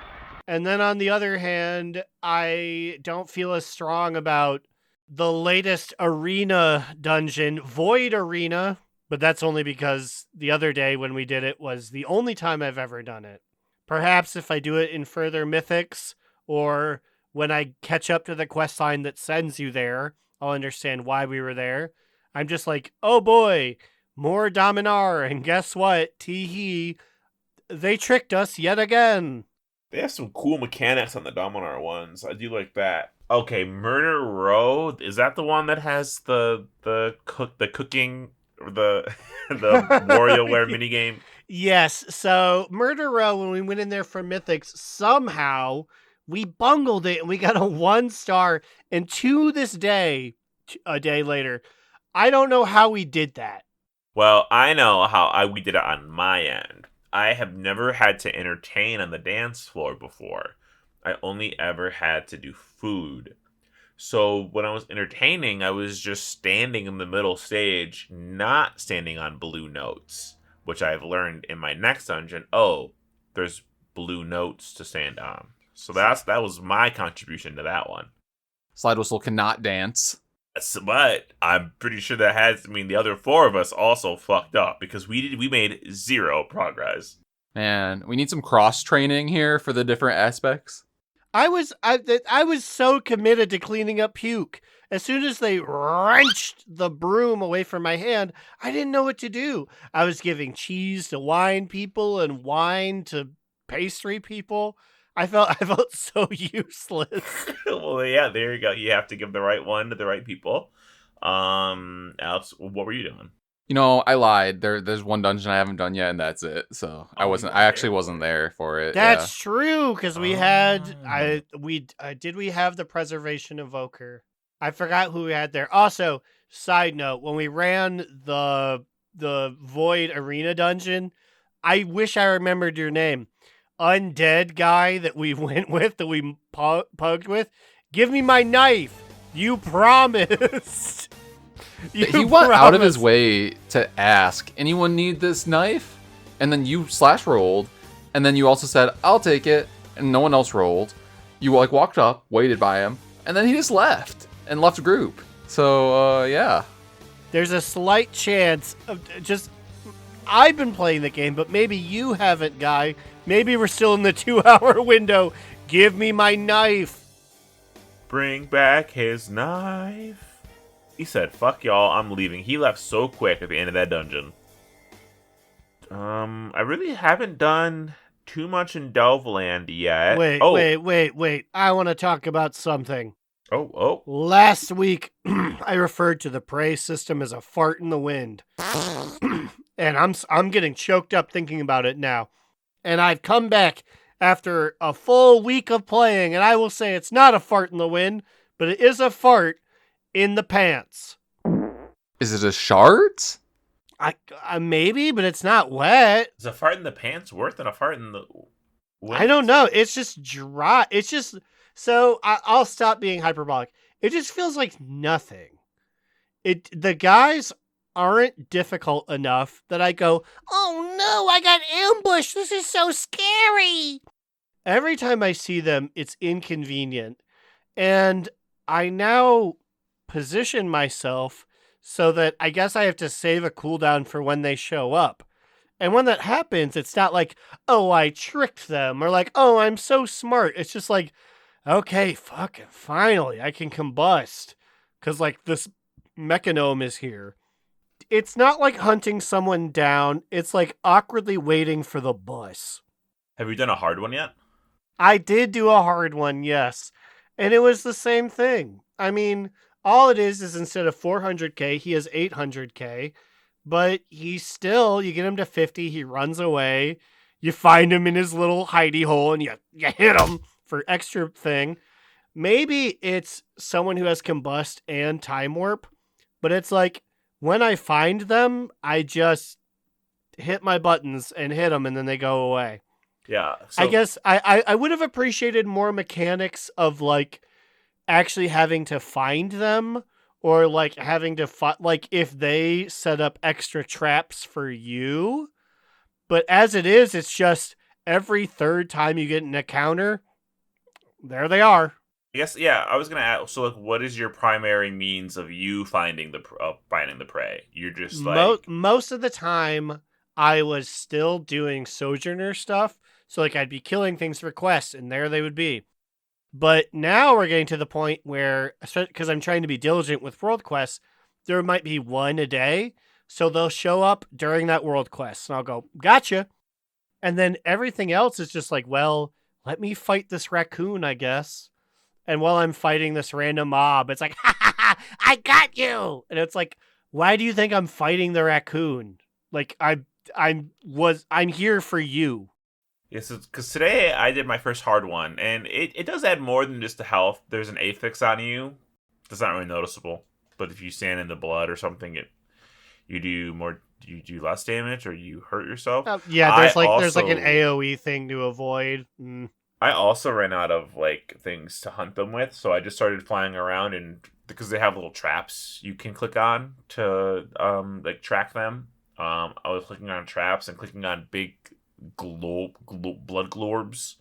And then on the other hand, I don't feel as strong about the latest arena dungeon, Void Arena, but that's only because the other day when we did it was the only time I've ever done it. Perhaps if I do it in further mythics, or when I catch up to the quest line that sends you there, I'll understand why we were there. I'm just like, oh boy, more Dominar, and guess what? Tee-hee, they tricked us yet again. They have some cool mechanics on the Dominar ones. I do like that. Okay, Murder Row, is that the one that has the cooking or the WarioWare minigame? Yes, so Murder Row, when we went in there for Mythics, somehow we bungled it and we got a 1 star. And to this day, a day later, I don't know how we did that. Well, I know how we did it on my end. I have never had to entertain on the dance floor before. I only ever had to do food. So when I was entertaining, I was just standing in the middle stage, not standing on blue notes, which I've learned in my next dungeon. Oh, there's blue notes to stand on. So that was my contribution to that one. Slidewhistle cannot dance. But I'm pretty sure the other 4 of us also fucked up because we made 0 progress. Man, we need some cross training here for the different aspects. I was so committed to cleaning up puke. As soon as they wrenched the broom away from my hand, I didn't know what to do. I was giving cheese to wine people and wine to pastry people. I felt so useless. Well, yeah, there you go. You have to give the right one to the right people. Alex, what were you doing? You know, I lied. There's one dungeon I haven't done yet, and that's it. So I actually wasn't there for it. That's true, because we had did we have the Preservation Evoker? I forgot who we had there. Also, side note, when we ran the Void Arena dungeon, I wish I remembered your name. Undead guy that we went with, that we pugged with. Give me my knife. You promised. He went out of his way to ask, anyone need this knife? And then you slash rolled, and then you also said, I'll take it, and no one else rolled. You walked up, waited by him, and then he just left the group. So yeah. There's a slight chance of just, I've been playing the game, but maybe you haven't, guy. Maybe we're still in the 2-hour window. Give me my knife. Bring back his knife. He said, fuck y'all, I'm leaving. He left so quick at the end of that dungeon. I really haven't done too much in Delveland yet. Wait. I want to talk about something. Oh. Last week, I referred to the prey system as a fart in the wind. And I'm getting choked up thinking about it now. And I've come back after a full week of playing, and I will say it's not a fart in the wind, but it is a fart in the pants. Is it a shart? I maybe, but it's not wet. Is a fart in the pants worse than a fart in the wind? I don't know. It's just dry. It's just... So I'll stop being hyperbolic. It just feels like nothing. The guys aren't difficult enough that I go, oh no, I got ambushed. This is so scary. Every time I see them, it's inconvenient. And I now position myself so that I guess I have to save a cooldown for when they show up. And when that happens, it's not like, oh, I tricked them, or like, oh, I'm so smart. It's just like, okay, fucking finally, I can combust. Because, like, this mechanome is here. It's not like hunting someone down. It's like awkwardly waiting for the bus. Have you done a hard one yet? I did do a hard one, yes. And it was the same thing. I mean, all it is instead of 400k, he has 800k. But he's still, you get him to 50, he runs away. You find him in his little hidey hole and you hit him for extra thing. Maybe it's someone who has combust and time warp. But it's like, when I find them, I just hit my buttons and hit them and then they go away. Yeah. I guess I would have appreciated more mechanics of like actually having to find them, or like having to like if they set up extra traps for you. But as it is, it's just every third time you get an encounter, there they are. I guess, yeah, I was gonna ask. So, like, what is your primary means of you finding the prey? You're just like, Most of the time, I was still doing Sojourner stuff, so like I'd be killing things for quests, and there they would be. But now we're getting to the point where, because I'm trying to be diligent with world quests, there might be one a day, so they'll show up during that world quest, and I'll go, gotcha. And then everything else is just like, well, let me fight this raccoon, I guess. And while I'm fighting this random mob, it's like, ha ha ha, I got you. And it's like, why do you think I'm fighting the raccoon? Like I'm here for you. yes, because today I did my first hard one, and it does add more than just the health. There's an affix on you. That's not really noticeable, but if you stand in the blood or something, you do less damage, or you hurt yourself. Yeah, there's like an AOE thing to avoid. I also ran out of like things to hunt them with, so I just started flying around, and because they have little traps you can click on to like track them. I was clicking on traps and clicking on big blood globes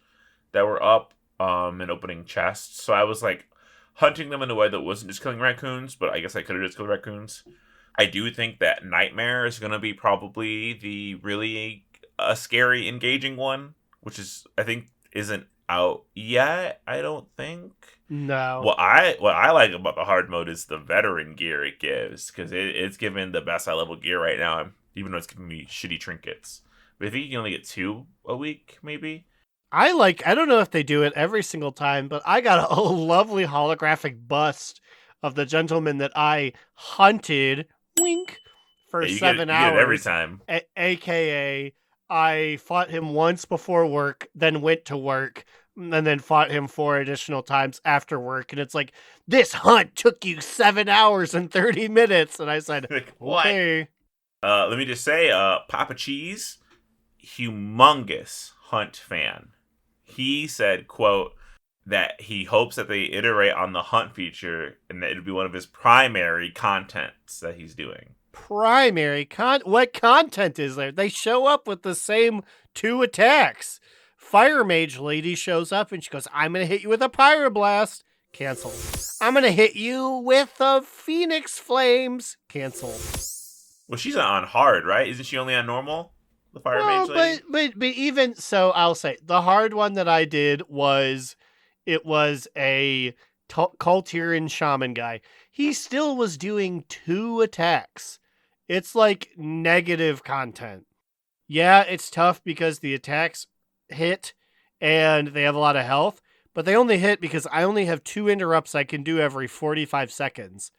that were up and opening chests. So I was like hunting them in a way that wasn't just killing raccoons, but I guess I could have just killed raccoons. I do think that Nightmare is going to be probably the really scary, engaging one, which is, I think, isn't out yet, I don't think. No. What I like about the hard mode is the veteran gear it gives, because it's giving the best high level gear right now, even though it's giving me shitty trinkets. But I think you can only get 2 a week, maybe. I don't know if they do it every single time, but I got a lovely holographic bust of the gentleman that I hunted, wink, for 7 hours. You get it every time. AKA, I fought him once before work, then went to work, and then fought him 4 additional times after work. And it's like, this hunt took you 7 hours and 30 minutes. And I said, like, what? Okay. Let me just say, Papa Cheese, humongous Hunt fan. He said, quote, that he hopes that they iterate on the Hunt feature and that it'll be one of his primary contents that he's doing. Primary what content is there? They show up with the same 2 attacks. Fire Mage Lady shows up and she goes, I'm going to hit you with a Pyroblast. Cancel. I'm going to hit you with a Phoenix Flames. Cancel. Well, she's on hard, right? Isn't she only on normal? The Fire Mage Lady? But even so, I'll say, the hard one that I did was, it was a Kultiran Shaman guy. He still was doing 2 attacks. It's like negative content. Yeah, it's tough because the attacks hit and they have a lot of health, but they only hit because I only have 2 interrupts I can do every 45 seconds.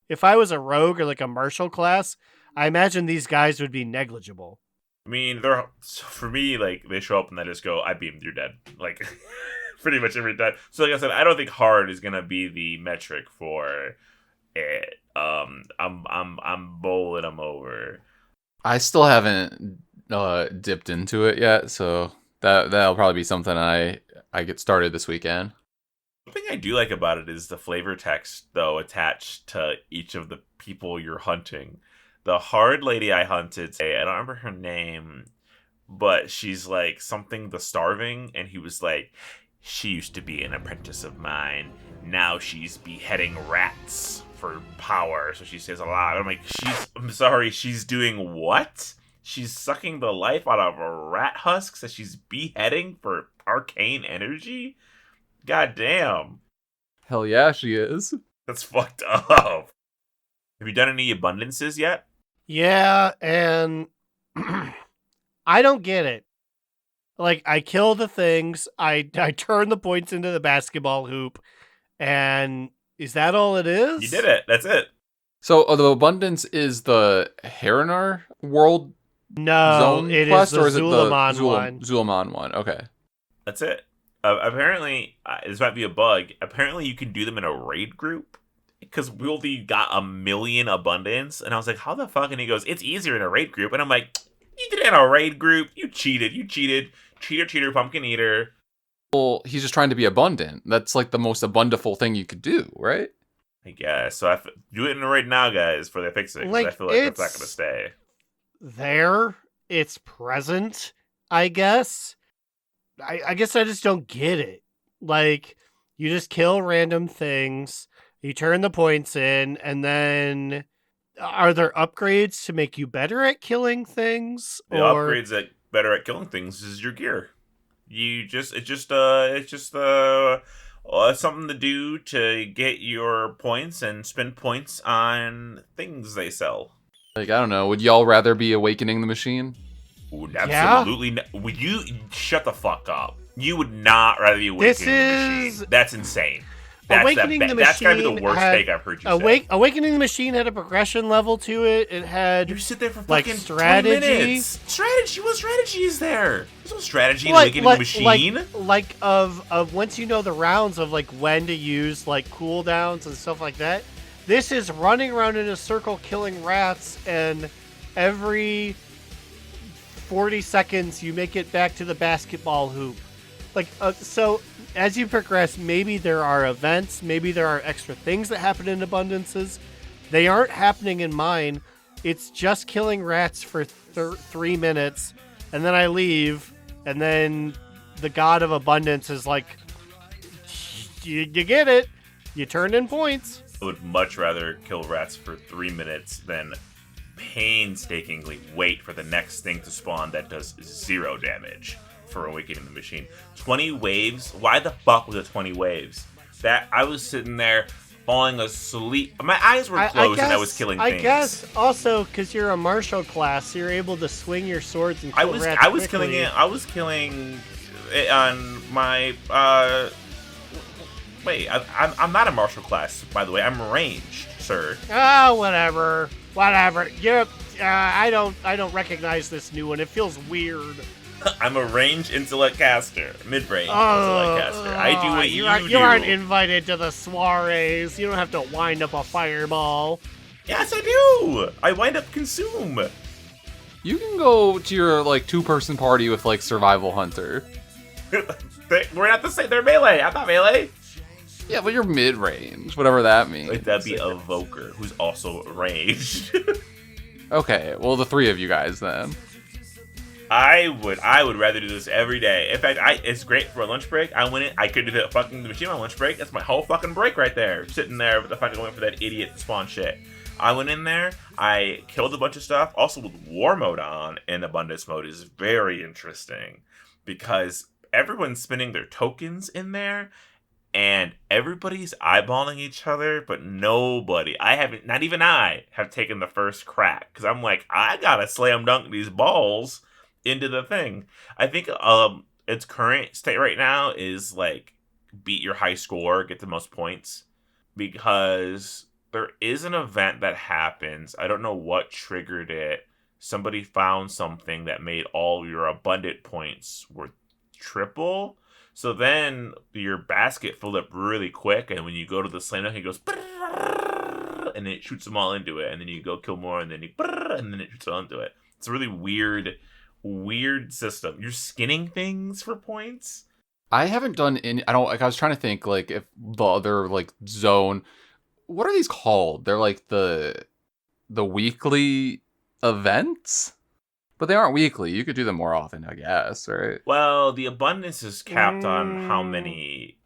If I was a rogue or like a martial class, I imagine these guys would be negligible. I mean, for me, like, they show up and I just go, I beamed, you're dead. Like, pretty much every time. So, like I said, I don't think hard is gonna be the metric for it. I'm bowling them over. I still haven't dipped into it yet, so that'll probably be something I get started this weekend. One thing I do like about it is the flavor text, though, attached to each of the people you're hunting. The hard lady I hunted, I don't remember her name, but she's like something the Starving, and he was like, she used to be an apprentice of mine. Now she's beheading rats for power. So she says a lot. I'm like, I'm sorry, she's doing what? She's sucking the life out of rat husks that she's beheading for arcane energy? God damn. Hell yeah, she is. That's fucked up. Have you done any abundances yet? Yeah, and I don't get it. Like, I kill the things, I turn the points into the basketball hoop, and is that all it is? You did it. That's it. So the abundance is the Harinar world zone it quest, is the or is Zulaman it the one. Zulaman one? Okay. That's it. Apparently, this might be a bug. Apparently, you can do them in a raid group. Because we only got 1 million abundance. And I was like, how the fuck? And he goes, it's easier in a raid group. And I'm like, you did it in a raid group. You cheated. cheater, pumpkin eater. Well, he's just trying to be abundant. That's like the most abundantful thing you could do, right? I guess. So do it right now, guys, for the fix it. 'Cause I feel like it's not going to stay. There, it's present, I guess. I guess I just don't get it. Like, you just kill random things, you turn the points in, and then are there upgrades to make you better at killing things? The upgrades that better at killing things is your gear. It's just something to do to get your points and spend points on things they sell. Like, I don't know. Would y'all rather be awakening the machine? Would absolutely would you shut the fuck up? You would not rather be awakening the machine. That's insane. Awakening the Machine. That's gotta be the worst take I've heard you say. Awakening the Machine had a progression level to it. It had you sit there for like fucking strategy. 20 minutes. Strategy. What strategy is there? There's no strategy in Awakening the Machine. Like of once you know the rounds of like when to use like cooldowns and stuff like that. This is running around in a circle killing rats, and every 40 seconds you make it back to the basketball hoop. Like so. As you progress, maybe there are events, maybe there are extra things that happen in abundances. They aren't happening in mine. It's just killing rats for 3 minutes, and then I leave, and then the god of abundance is like, you get it. You turned in points. I would much rather kill rats for 3 minutes than painstakingly wait for the next thing to spawn that does 0 damage. For Awakening the Machine. 20 waves? Why the fuck was it 20 waves? That I was sitting there falling asleep. My eyes were closed and I was killing things. I guess also because you're a martial class, so you're able to swing your swords and kill rats I was quickly. killing it on my wait, I'm not a martial class, by the way. I'm ranged, sir. Oh, whatever. You're I don't recognize this new one. It feels weird. I'm a ranged intellect caster, mid-range intellect caster. I do what you do. You aren't invited to the soirees. You don't have to wind up a fireball. Yes, I do. I wind up consume. You can go to your like 2-person party with like Survival Hunter. We're not the same. They're melee. I'm not melee. Yeah, but you're mid-range, whatever that means. Like, that'd be a Voker who's also ranged. Okay, well the 3 of you guys then. I would rather do this every day. In fact, it's great for a lunch break. I went in, I could do the fucking machine on lunch break. That's my whole fucking break right there. Sitting there with the fucking waiting for that idiot to spawn shit. I went in there, I killed a bunch of stuff. Also with war mode on in abundance mode is very interesting because everyone's spending their tokens in there and everybody's eyeballing each other, but nobody, not even I have taken the first crack because I'm like, I gotta slam dunk these balls into the thing. I think its current state right now is like beat your high score, get the most points, because there is an event that happens. I don't know what triggered it. Somebody found something that made all your abundant points worth triple. So then your basket filled up really quick, and when you go to the slam dunk, it goes and it shoots them all into it, and then you go kill more, and then it shoots all into it. It's a really weird system. You're skinning things for points. I haven't done any. I was trying to think like if the other like zone. What are these called? They're like the weekly events, but they aren't weekly. You could do them more often, I guess, right? Well, the abundance is capped on how many.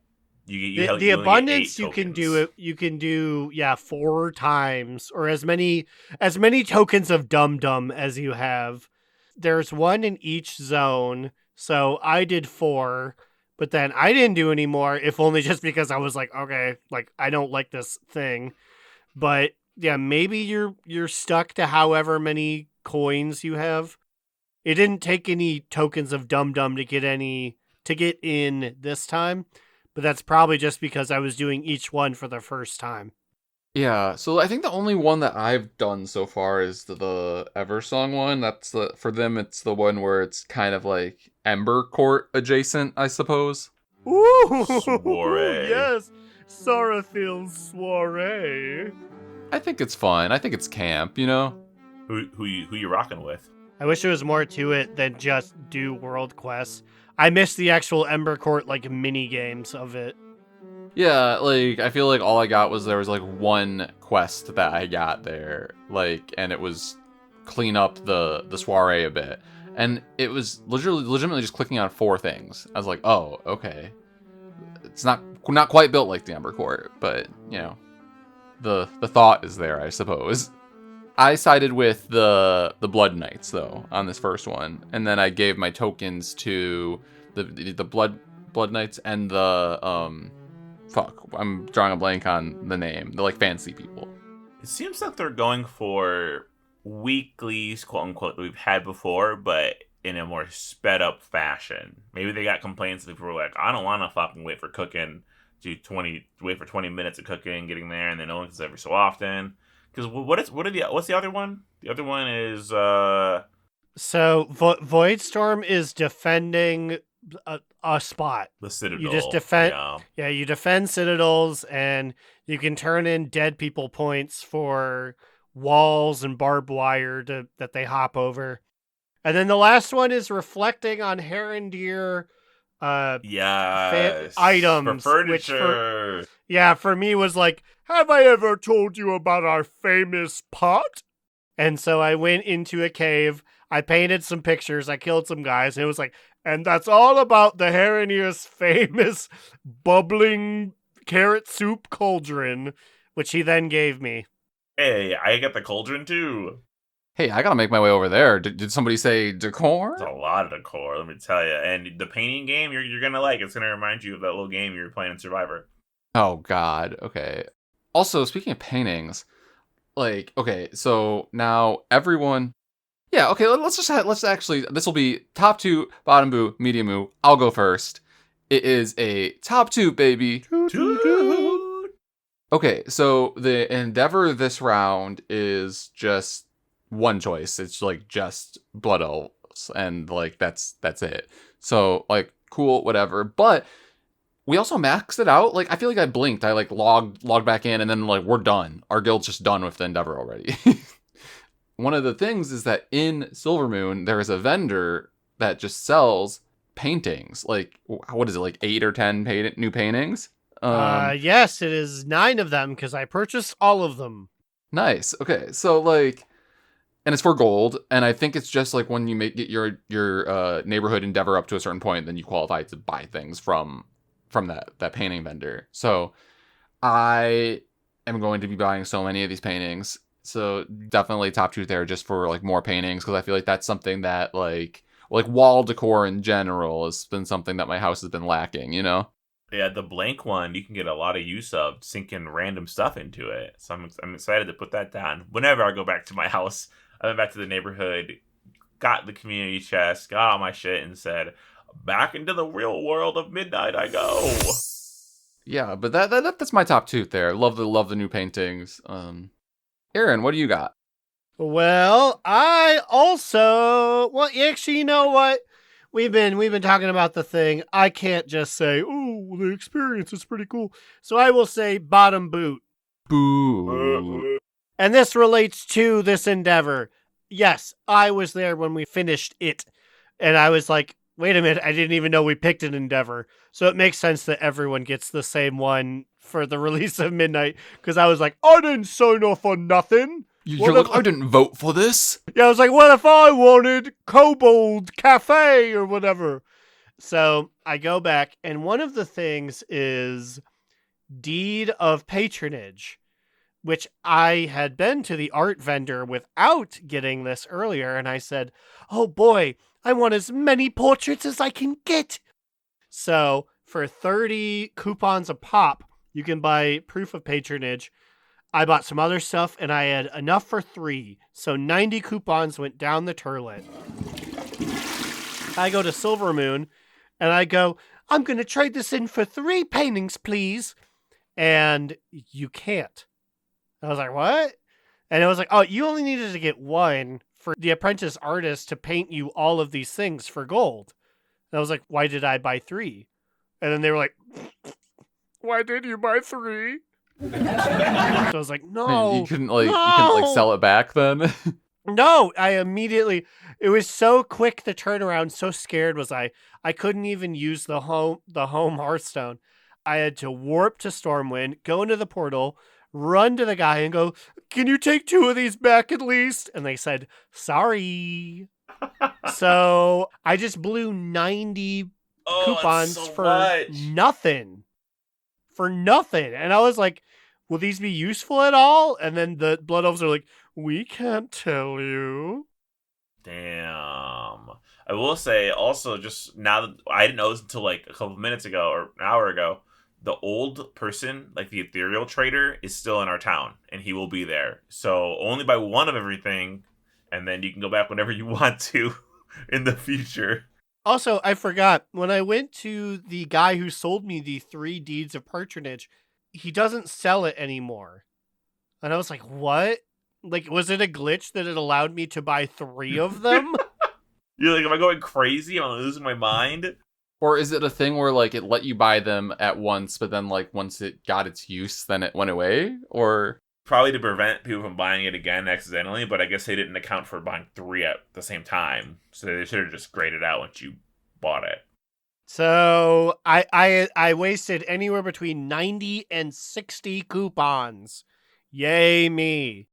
The abundance you can do it. You can do 4 times or as many tokens of Dum Dum as you have. There's 1 in each zone, so I did 4, but then I didn't do any more, if only just because I was like, okay, like I don't like this thing. But yeah, maybe you're stuck to however many coins you have. It didn't take any tokens of Dum Dum to get in this time, but that's probably just because I was doing each one for the first time. Yeah, so I think the only one that I've done so far is the Eversong one. That's for them. It's the one where it's kind of like Ember Court adjacent, I suppose. Ooh, soiree. Yes, Sarathil's soiree. I think it's fun. I think it's camp. You know. Who you rocking with? I wish there was more to it than just do world quests. I missed the actual Ember Court like mini games of it. Yeah, like I feel like all I got was there was like one quest that I got there, like, and it was clean up the soiree a bit, and it was legitimately just clicking on 4 things. I was like, oh, okay, it's not quite built like the Ember Court, but you know, the thought is there, I suppose. I sided with the Blood Knights though on this first one, and then I gave my tokens to the Blood Knights and the fuck, I'm drawing a blank on the name. The like fancy people. It seems like they're going for weeklies, quote unquote, that we've had before, but in a more sped up fashion. Maybe they got complaints that people were like, I don't want to fucking wait for cooking, wait for 20 minutes of cooking, getting there, and then only every so often. Because what's the other one? The other one is So Voidstorm is defending a spot. the Citadel. You just defend. Yeah. Yeah, you defend citadels, and you can turn in dead people points for walls and barbed wire that they hop over. And then the last one is reflecting on Herondeer Yes. items, For which furniture. for me was like, have I ever told you about our famous pot? And so I went into a cave, I painted some pictures, I killed some guys, and it was like, and that's all about the Heronier's famous bubbling carrot soup cauldron, which he then gave me. Hey, I got the cauldron too. Hey, I gotta make my way over there. Did somebody say decor? It's a lot of decor, let me tell you. And the painting game, you're gonna like. It's gonna remind you of that little game you were playing in Survivor. Oh God. Okay. Also, speaking of paintings, like, okay, so now everyone. Yeah. Okay. Let's actually. This will be top 2, bottom boo, medium moo. I'll go first. It is a top 2, baby. Toot. Okay. So the endeavor this round is just one choice. It's like just blood elves, and like that's it. So like cool, whatever. But we also maxed it out. Like I feel like I blinked. I like logged back in, and then like we're done. Our guild's just done with the endeavor already. One of the things is that in Silvermoon there is a vendor that just sells paintings. Like what is it? Like 8 or 10 new paintings. Yes, it is 9 of them because I purchased all of them. Nice. Okay, so like. And it's for gold, and I think it's just like when you get your neighborhood endeavor up to a certain point, then you qualify to buy things from that painting vendor. So I am going to be buying so many of these paintings. So definitely top 2 there just for like more paintings, because I feel like that's something that like wall decor in general has been something that my house has been lacking, you know? Yeah, the blank one you can get a lot of use of sinking random stuff into it. So I'm excited to put that down. Whenever I go back to my house, I went back to the neighborhood, got the community chest, got all my shit, and said, back into the real world of midnight I go. Yeah, but that's my top 2 there. Love the new paintings. Aaron, what do you got? Well, I also actually, you know what? We've been talking about the thing. I can't just say, "Oh, the experience is pretty cool." So I will say bottom boot. Boo. And this relates to this endeavor. Yes, I was there when we finished it. And I was like, wait a minute, I didn't even know we picked an endeavor. So it makes sense that everyone gets the same one for the release of Midnight. Because I was like, I didn't sign off on nothing. You're like, I didn't vote for this. Yeah, I was like, what if I wanted Kobold Cafe or whatever? So I go back, and one of the things is Deed of Patronage, which I had been to the art vendor without getting this earlier, and I said, oh boy, I want as many portraits as I can get. So for 30 coupons a pop, you can buy proof of patronage. I bought some other stuff, and I had enough for 3, so 90 coupons went down the turlet. I go to Silvermoon, and I go, I'm going to trade this in for 3 paintings, please. And you can't. I was like, what? And it was like, oh, you only needed to get 1 for the apprentice artist to paint you all of these things for gold. And I was like, why did I buy 3? And then they were like, why did you buy 3? So I was like, no. You couldn't like sell it back then. No, it was so quick the turnaround, so scared was I couldn't even use the home Hearthstone. I had to warp to Stormwind, go into the portal, run to the guy and go, "Can you take 2 of these back at least?" And they said, "Sorry." So I just blew 90 Oh, coupons that's so for much. nothing. For nothing. And I was like, will these be useful at all? And then the Blood Elves are like, we can't tell you. Damn. I will say also, just now that I didn't know this until like a couple minutes ago or an hour ago, the old person, like the ethereal trader, is still in our town and he will be there. So only buy one of everything, and then you can go back whenever you want to in the future. Also, I forgot, when I went to the guy who sold me the 3 deeds of patronage, he doesn't sell it anymore. And I was like, what? Like, was it a glitch that it allowed me to buy 3 of them? You're like, am I going crazy? Am I losing my mind? Or is it a thing where like it let you buy them at once, but then like once it got its use, then it went away? Or Probably to prevent people from buying it again accidentally, but I guess they didn't account for buying 3 at the same time. So they should have just graded out once you bought it. So I wasted anywhere between 90 and 60 coupons. Yay me.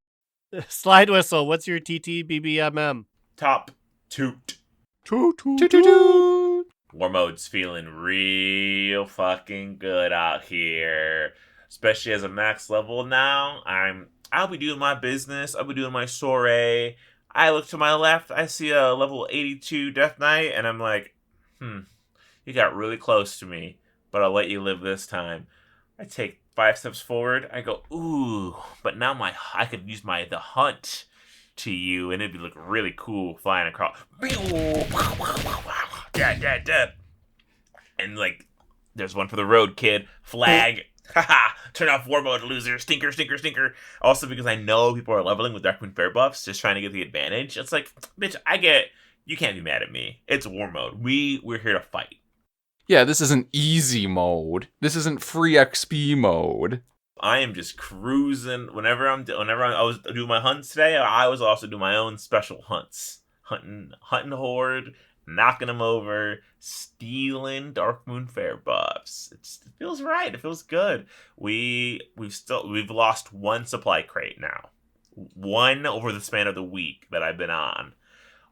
Slidewhistle, what's your TTBBMM? Top toot. Toot toot toot toot toot. War mode's feeling real fucking good out here. Especially as a max level now. I'll be doing my business. I'll be doing my soiree. I look to my left, I see a level 82 Death Knight, and I'm like, you got really close to me, but I'll let you live this time. I take 5 steps forward, I go, ooh, but now I could use the hunt to you, and it'd be look really cool flying across. Dead. And like, there's one for the road, kid. Flag. Haha. Turn off war mode, loser. Stinker. Also, because I know people are leveling with Darkmoon Fair buffs, just trying to get the advantage. It's like, bitch, I get. You can't be mad at me. It's war mode. We're here to fight. Yeah, this isn't easy mode. This isn't free XP mode. I am just cruising. Whenever I was doing my hunts today, I was also doing my own special hunts. Hunting horde, knocking them over, stealing Darkmoon Fair buffs. It feels right. It feels good. We've lost 1 supply crate now. 1 over the span of the week that I've been on.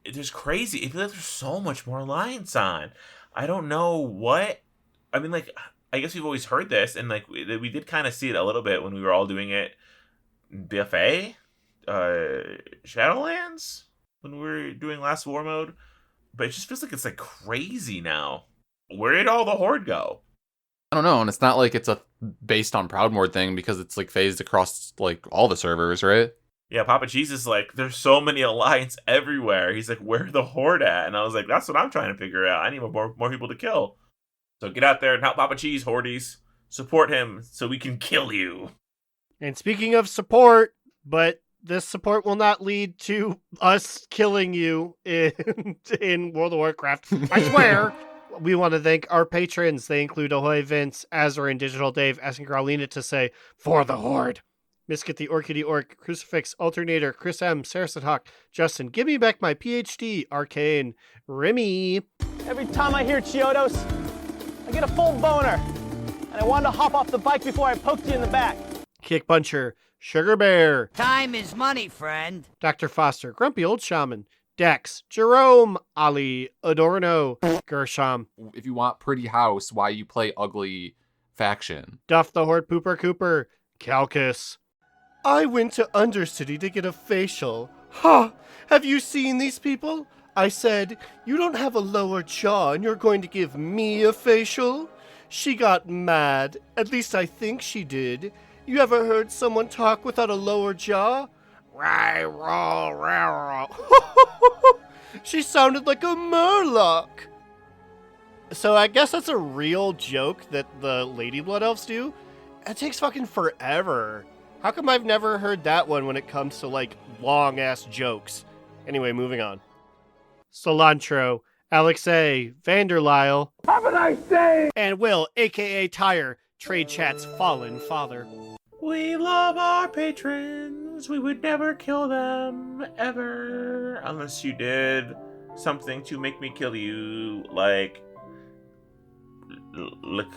It's crazy. It feels like there's so much more alliance on. I don't know what. I mean, like, I guess we've always heard this, and like we did kind of see it a little bit when we were all doing it in BFA, Shadowlands, when we were doing last war mode. But it just feels like it's like crazy now. Where did all the horde go? I don't know, and it's not like it's a based on Proudmoore thing because it's like phased across like all the servers, right? Yeah, Papa Cheese is like, there's so many alliance everywhere. He's like, where the horde at? And I was like, that's what I'm trying to figure out. I need more people to kill. So get out there and help Papa Cheese, hordes. Support him so we can kill you. And speaking of support, but this support will not lead to us killing you in World of Warcraft. I swear. We want to thank our patrons. They include Ahoy Vince, Azor, and Digital Dave, asking Growlina to say, for the Horde. Misket the Orchidee Orc, Crucifix, Alternator, Chris M, Saracen Hawk, Justin, give me back my PhD, Arcane, Remy. Every time I hear Chiodos, I get a full boner. And I wanted to hop off the bike before I poked you in the back. Kick Puncher, Sugar Bear. Time is money, friend. Dr. Foster, Grumpy Old Shaman, Dex, Jerome, Ali, Adorno, Gershom. If you want pretty house, why you play ugly faction? Duff the Horde Pooper Cooper, Calcus. I went to Undercity to get a facial. Ha! Have you seen these people? I said, you don't have a lower jaw and you're going to give me a facial? She got mad. At least I think she did. You ever heard someone talk without a lower jaw? She sounded like a Murloc. So I guess that's a real joke that the Lady Blood Elves do. It takes fucking forever. How come I've never heard that one when it comes to, like, long-ass jokes? Anyway, moving on. Cilantro, Alex A, Vanderlyle. Have a nice day! And Will, a.k.a. Tyre, Trade Chat's fallen father. We love our patrons. we would never kill them, ever. Unless you did something to make me kill you, like lick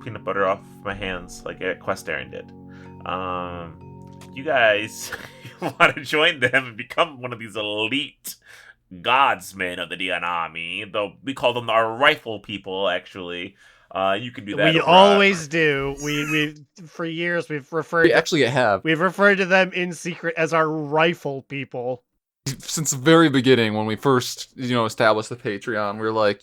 peanut butter off my hands, like Questarian did. You guys want to join them and become one of these elite godsmen of the DN Army, though we call them our rifle people, actually. You can do that. We always do. We for years we've referred. We actually have. We've referred to them in secret as our rifle people. Since the very beginning, when we first, established the Patreon, we were like,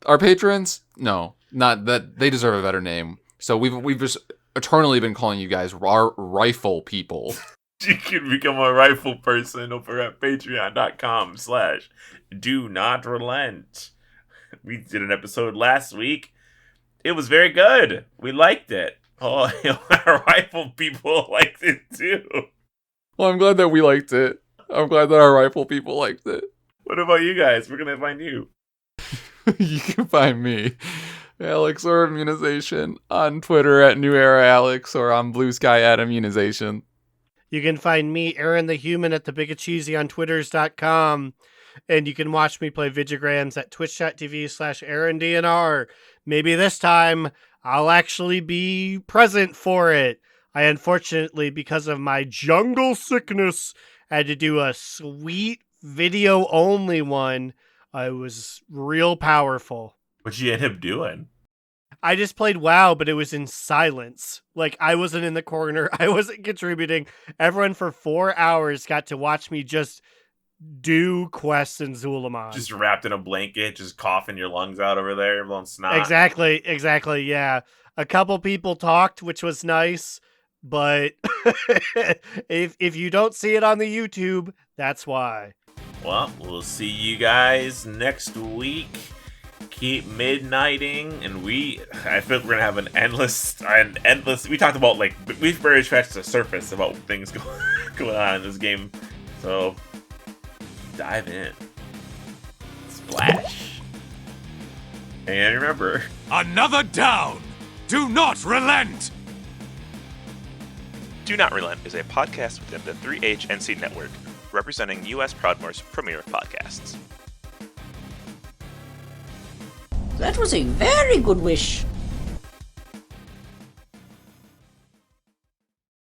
our patrons, no, not that, they deserve a better name. So we've just eternally been calling you guys our rifle people. You can become a rifle person over at patreon.com/do-not-relent. We did an episode last week. It was very good. We liked it. Oh, our rifle people liked it too. Well, I'm glad that we liked it. I'm glad that our rifle people liked it. What about you guys? We're going to find you. You can find me, Alex or Immunization, on Twitter at New Era Alex or on Blue Sky at Immunization. You can find me, Aaron the Human, at the Bigacheesy on Twitters.com. And you can watch me play Vigigrams at twitch.tv/AaronDNR. Maybe this time I'll actually be present for it. I unfortunately, because of my jungle sickness, had to do a sweet video-only one. It was real powerful. What'd you end up doing? I just played WoW, but it was in silence. Like, I wasn't in the corner. I wasn't contributing. Everyone for 4 hours got to watch me just do quests in Zulaman. Just wrapped in a blanket, just coughing your lungs out over there, you're blowing snot. Exactly, yeah. A couple people talked, which was nice, but if you don't see it on the YouTube, that's why. Well, we'll see you guys next week. Keep midnighting, and I feel like we're gonna have an endless. We talked about, we've barely scratched the surface about things going on in this game, so dive in, splash, and remember, Another down! Do not relent! Do Not Relent is a podcast within the 3HNC network, representing U.S. Proudmoore's premier podcasts. That was a very good wish.